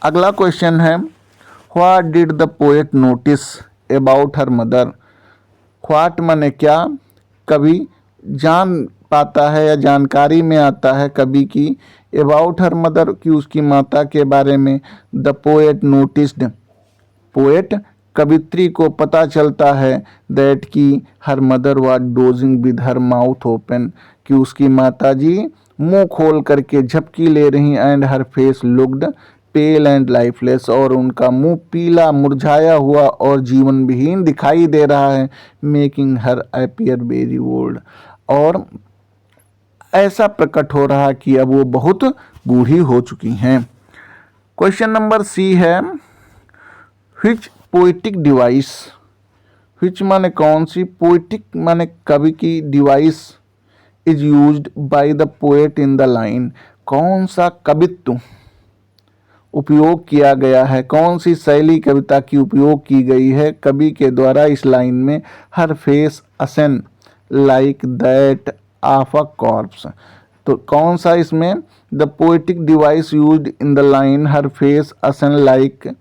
Speaker 1: अगला क्वेश्चन है what did the poet notice about her mother, what माने क्या, कवि जान पाता है या जानकारी में आता है कवि की अबाउट हर मदर की उसकी माता के बारे में। द पोएट नोटिस्ड, पोएट कवित्री को पता चलता है दैट की her mother was dosing with her mouth open, कि उसकी माता जी मुंह खोल करके झपकी ले रही। And her face looked pale and lifeless, और उनका मुंह पीला मुरझाया हुआ और जीवन विहीन दिखाई दे रहा है। मेकिंग हर अपीयर वेरी ओल्ड, और ऐसा प्रकट हो रहा कि अब वो बहुत बूढ़ी हो चुकी हैं। क्वेश्चन नंबर सी है which poetic device, which माने कौन सी, poetic माने कवि की, device is used by the poet in the line, कौन सा कवित्व उपयोग किया गया है, कौन सी शैली कविता की उपयोग की गई है कवि के द्वारा इस लाइन में, her face ashen like that of a corpse. तो कौन सा इसमें, the poetic device used in the line her face ashen like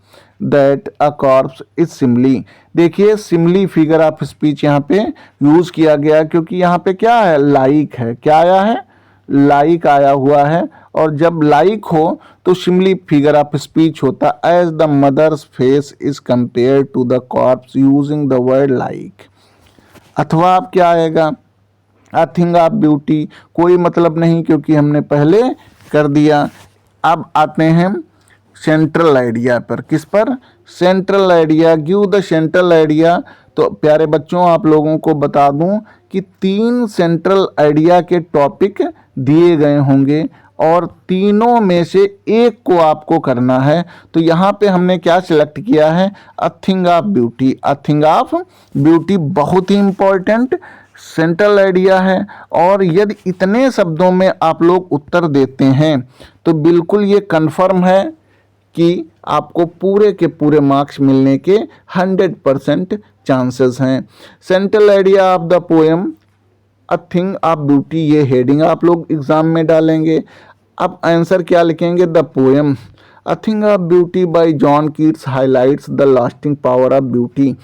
Speaker 1: that a corpse is simile. देखिए सिमली फिगर ऑफ स्पीच यहाँ पे यूज किया गया, क्योंकि यहाँ पे क्या है, लाइक है, क्या आया है, लाइक आया हुआ है, और जब लाइक हो तो सिमली फिगर ऑफ स्पीच होता, as the mother's face is compare to the corpse using the word like. अथवा अब क्या आएगा, अ थिंग ऑफ ब्यूटी, कोई मतलब नहीं क्योंकि हमने पहले कर दिया। अब आते हैं सेंट्रल आइडिया पर, किस पर, central idea, give the central idea. तो प्यारे बच्चों आप लोगों को बता दूं कि 3 सेंट्रल आइडिया के टॉपिक दिए गए होंगे और तीनों में से एक को आपको करना है। तो यहाँ पे हमने क्या सिलेक्ट किया है, a thing of beauty. A thing of beauty बहुत ही इंपॉर्टेंट सेंट्रल आइडिया है, और यदि इतने शब्दों में आप लोग उत्तर देते हैं तो बिल्कुल ये कन्फर्म है कि आपको पूरे के पूरे मार्क्स मिलने के 100% चांसेस हैं। Central idea of the poem a thing of beauty, ये हेडिंग आप लोग एग्जाम में डालेंगे। अब आंसर क्या लिखेंगे, the poem a thing of beauty bye John Keats highlights the lasting power of beauty.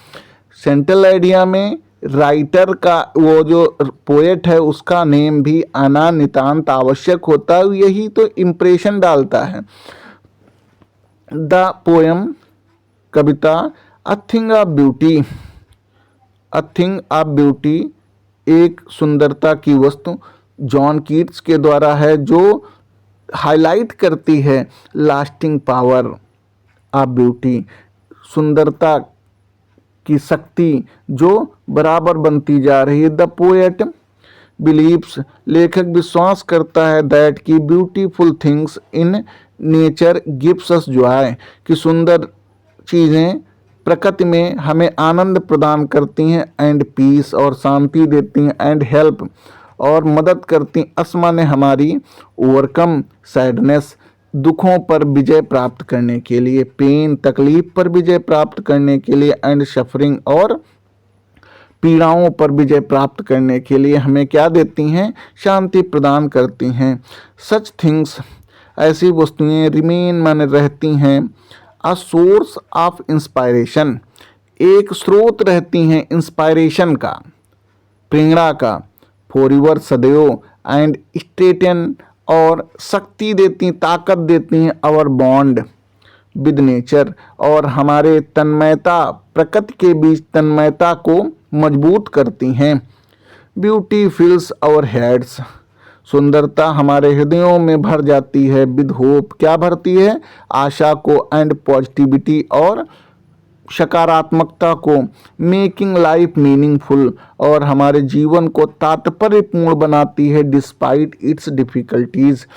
Speaker 1: Central idea में राइटर का, वो जो पोएट है उसका नेम भी आना नितांत आवश्यक होता है, यही तो इम्प्रेशन डालता है। The poem Kavita, a thing of beauty, a thing of beauty एक सुंदरता की वस्तु, जॉन कीट्स के द्वारा है, जो हाईलाइट करती है लास्टिंग पावर ऑफ ब्यूटी, सुंदरता की शक्ति जो बराबर बनती जा रही है। द पोएट बिलीव्स, लेखक विश्वास करता है, दैट की beautiful things in nature gives us Joy, कि सुंदर चीज़ें प्रकृति में हमें आनंद प्रदान करती हैं, एंड पीस और शांति देती हैं, एंड हेल्प और मदद करती, असमा ने हमारी, ओवरकम सैडनेस दुखों पर विजय प्राप्त करने के लिए, पेन तकलीफ पर विजय प्राप्त करने के लिए, एंड सफरिंग और पीड़ाओं पर विजय प्राप्त करने के लिए हमें क्या देती हैं, शांति प्रदान करती हैं। सच थिंग्स, ऐसी वस्तुएं, रिमेन माने रहती हैं, अ सोर्स ऑफ इंस्पायरेशन, एक स्रोत रहती हैं इंस्पायरेशन का, प्रेरणा का, फॉरएवर सदैव, एंड स्ट्रेटन और शक्ति देती, ताकत देती हैं, आवर बॉन्ड विद नेचर, और हमारे तन्मयता, प्रकृति के बीच तन्मयता को मजबूत करती हैं। ब्यूटी फिल्स आवर हेड्स, सुंदरता हमारे हृदयों में भर जाती है, विद होप, क्या भरती है, आशा को, एंड पॉजिटिविटी और सकारात्मकता को, मेकिंग लाइफ मीनिंगफुल, और हमारे जीवन को तात्पर्यपूर्ण बनाती है, डिस्पाइट इट्स डिफ़िकल्टीज,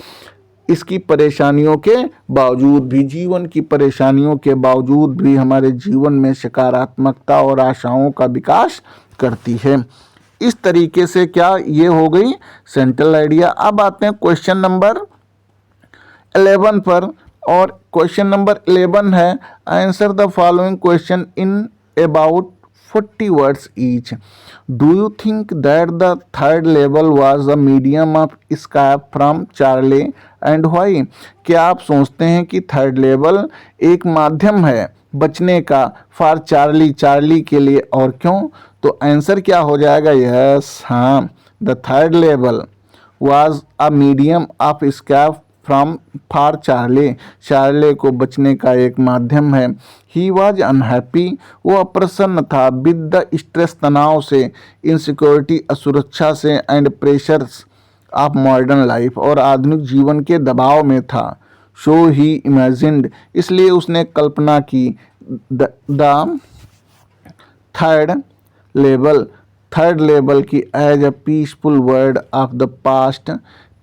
Speaker 1: इसकी परेशानियों के बावजूद भी, जीवन की परेशानियों के बावजूद भी हमारे जीवन में सकारात्मकता और आशाओं का विकास करती है। इस तरीके से क्या ये हो गई सेंट्रल आइडिया। अब आते हैं क्वेश्चन नंबर 11 पर, और क्वेश्चन नंबर 11 है, answer the following question in about 40 words each. Do you think that the third level was a medium of escape from Charlie and why? क्या आप सोचते हैं कि थर्ड लेवल एक माध्यम है बचने का फॉर चार्ली, चार्ली के लिए, और क्यों? तो आंसर क्या हो जाएगा, यस, हाँ, the third level was a medium of escape from for Charlie, Charlie को बचने का एक माध्यम है। ही वॉज अनहैप्पी, वो अप्रसन्न था, विद द स्ट्रेस, तनाव से, इनसिक्योरिटी, असुरक्षा से, and pressures of modern life, और आधुनिक जीवन के दबाव में था। सो ही इमेजिन्ड, इसलिए उसने कल्पना की, द थर्ड लेवल की as a peaceful world of the past,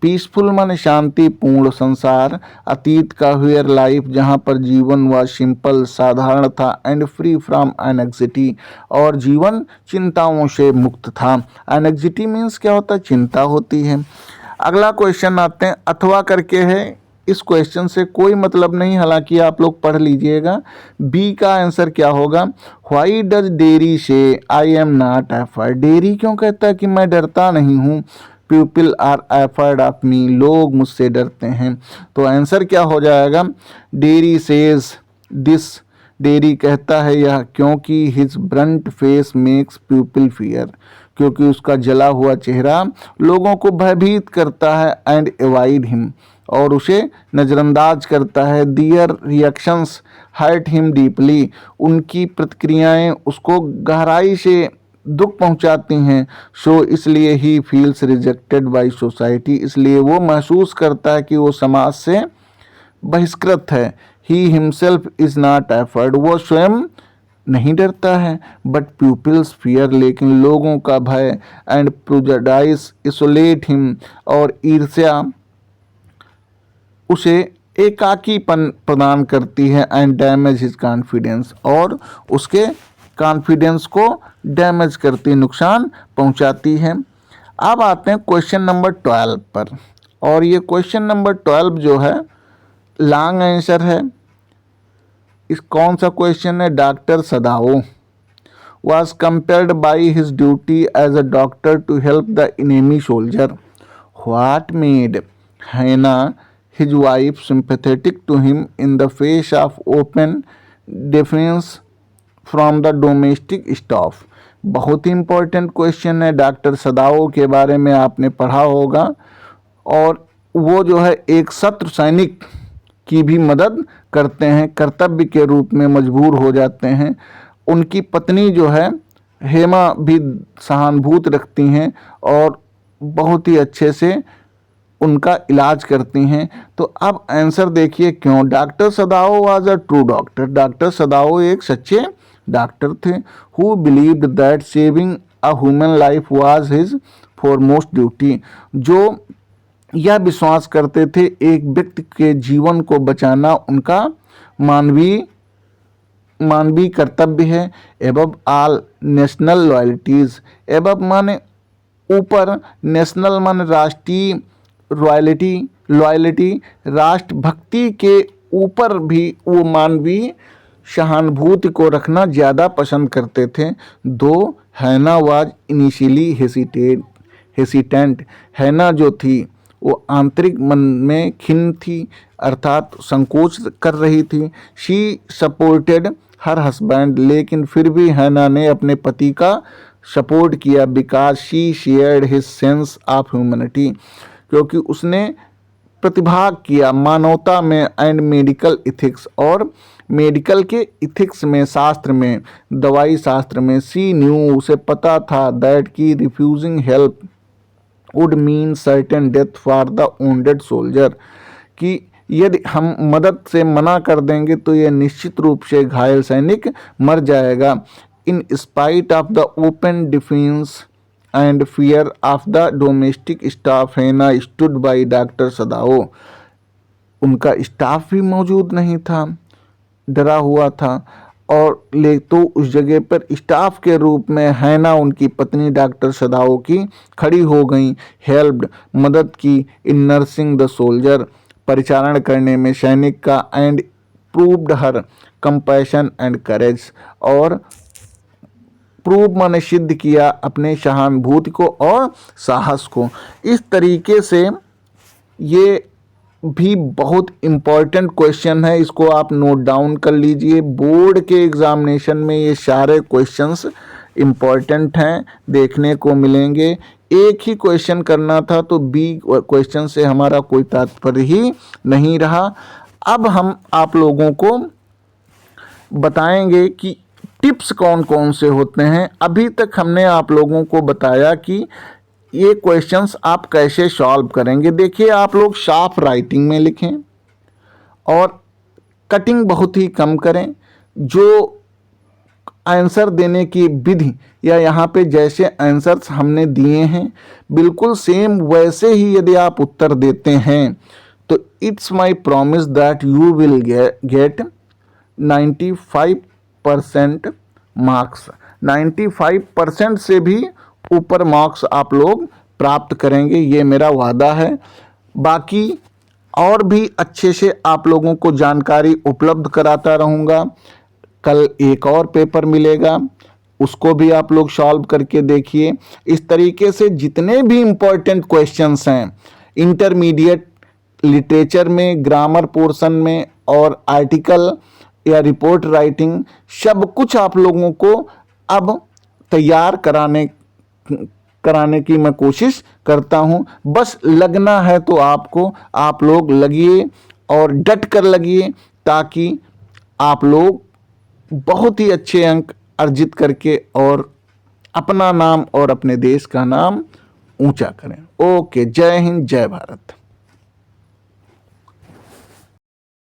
Speaker 1: peaceful माने शांतिपूर्ण संसार, अतीत का वेयर लाइफ जहाँ पर जीवन व सिंपल साधारण था, एंड फ्री फ्रॉम एनेक्सिटी और जीवन चिंताओं से मुक्त था। एनेक्सिटी मीन्स क्या होता है, चिंता होती है। अगला क्वेश्चन आते हैं, अथवा करके है, इस क्वेश्चन से कोई मतलब नहीं, हालांकि आप लोग पढ़ लीजिएगा। बी का आंसर क्या होगा, why does Derry say I am not afraid, Derry क्यों कहता है कि मैं डरता नहीं हूँ। People are afraid of me, लोग मुझसे डरते हैं। तो आंसर क्या हो जाएगा, डेरी सेज दिस, डेरी कहता है यह क्योंकि his Brunt face makes people fear, क्योंकि उसका जला हुआ चेहरा लोगों को भयभीत करता है, एंड एवॉइड हिम, और उसे नज़रअंदाज करता है। दियर रिएक्शंस हर्ट हिम डीपली, उनकी प्रतिक्रियाएं उसको गहराई से दुख पहुंचाती हैं। सो इसलिए he feels rejected by society, इसलिए वो महसूस करता है कि वो समाज से बहिष्कृत है। He himself is not afraid, वो स्वयं नहीं डरता है। बट पीपल्स फियर, लेकिन लोगों का भय, एंड प्रेजुडिस इसोलेट हिम, और ईर्ष्या उसे एकाकीपन प्रदान करती है, एंड डैमेज हिज कॉन्फिडेंस, और उसके कॉन्फिडेंस को डैमेज करती, नुकसान पहुंचाती है। अब आते हैं क्वेश्चन नंबर 12 पर, और ये क्वेश्चन नंबर 12 जो है लॉन्ग आंसर है। इस कौन सा क्वेश्चन है, doctor Sadao was compelled by his duty as a doctor to help the enemy soldier. What made Hannah, his wife, sympathetic to him in the face of open defiance from the domestic staff? बहुत ही important question है। Doctor सदाओ के बारे में आपने पढ़ा होगा, और वो जो है एक शत्रु सैनिक की भी मदद करते हैं, कर्तव्य के रूप में मजबूर हो जाते हैं। उनकी पत्नी जो है हेमा भी सहानुभूति रखती हैं और बहुत ही अच्छे से उनका इलाज करती हैं। तो अब आंसर देखिए क्यों, doctor Sadao was a true doctor, doctor सदाओ एक सच्चे डॉक्टर थे। Who believed that saving a human life was his foremost duty, जो यह विश्वास करते थे एक व्यक्ति के जीवन को बचाना उनका मानवीय कर्तव्य है। Above all national loyalties, above माने ऊपर, नेशनल माने राष्ट्रीय, लॉयल्टी राष्ट्रभक्ति के ऊपर भी वो मानवीय सहानुभूति को रखना ज़्यादा पसंद करते थे। दो हैना वाज इनिशियली हेसिटेंट, हैना जो थी वो आंतरिक मन में खिन्न थी, अर्थात संकोच कर रही थी। शी सपोर्टेड हर हस्बैंड, लेकिन फिर भी हैना ने अपने पति का सपोर्ट किया, because she shared his sense of humanity, क्योंकि उसने प्रतिभाग किया मानवता में, एंड मेडिकल इथिक्स, और मेडिकल के इथिक्स में, शास्त्र में, दवाई शास्त्र में। सी न्यू, उसे पता था, दैट की refusing help would mean certain death for the wounded soldier, कि यदि हम मदद से मना कर देंगे तो यह निश्चित रूप से घायल सैनिक मर जाएगा। इन spite of the open defence and fear of the domestic staff, हैना स्टूड बाई डॉक्टर सदाओ, उनका स्टाफ भी मौजूद नहीं था, डरा हुआ था, और ले तो उस जगह पर स्टाफ के रूप में हैना उनकी पत्नी डॉक्टर सदाओ की खड़ी हो गई। हेल्प्ड, मदद की, इन नर्सिंग द सोल्जर, परिचारण करने में सैनिक का, and proved her compassion and courage, और प्रूव माने सिद्ध किया अपने सहानुभूति को और साहस को। इस तरीके से ये भी बहुत इम्पॉर्टेंट क्वेश्चन है, इसको आप नोट डाउन कर लीजिए। बोर्ड के एग्जामिनेशन में ये सारे क्वेश्चंस इम्पॉर्टेंट हैं, देखने को मिलेंगे। एक ही क्वेश्चन करना था तो बी क्वेश्चन से हमारा कोई तात्पर्य ही नहीं रहा। अब हम आप लोगों को बताएंगे कि टिप्स कौन कौन से होते हैं। अभी तक हमने आप लोगों को बताया कि ये क्वेश्चंस आप कैसे सॉल्व करेंगे। देखिए, आप लोग साफ राइटिंग में लिखें और कटिंग बहुत ही कम करें। जो आंसर देने की विधि या यहाँ पे जैसे आंसर्स हमने दिए हैं बिल्कुल सेम वैसे ही यदि आप उत्तर देते हैं तो it's my promise that you will get 95% marks. 95% से भी ऊपर मार्क्स आप लोग प्राप्त करेंगे, ये मेरा वादा है। बाकी और भी अच्छे से आप लोगों को जानकारी उपलब्ध कराता रहूँगा। कल एक और पेपर मिलेगा, उसको भी आप लोग सॉल्व करके देखिए। इस तरीके से जितने भी इम्पोर्टेंट क्वेश्चंस हैं इंटरमीडिएट लिटरेचर में, ग्रामर पोर्शन में और आर्टिकल या रिपोर्ट राइटिंग, सब कुछ आप लोगों को अब तैयार कराने की मैं कोशिश करता हूं। बस लगना है तो आपको, आप लोग लगिए और डट कर लगिए ताकि आप लोग बहुत ही अच्छे अंक अर्जित करके और अपना नाम और अपने देश का नाम ऊंचा करें। ओके, जय हिंद, जय भारत।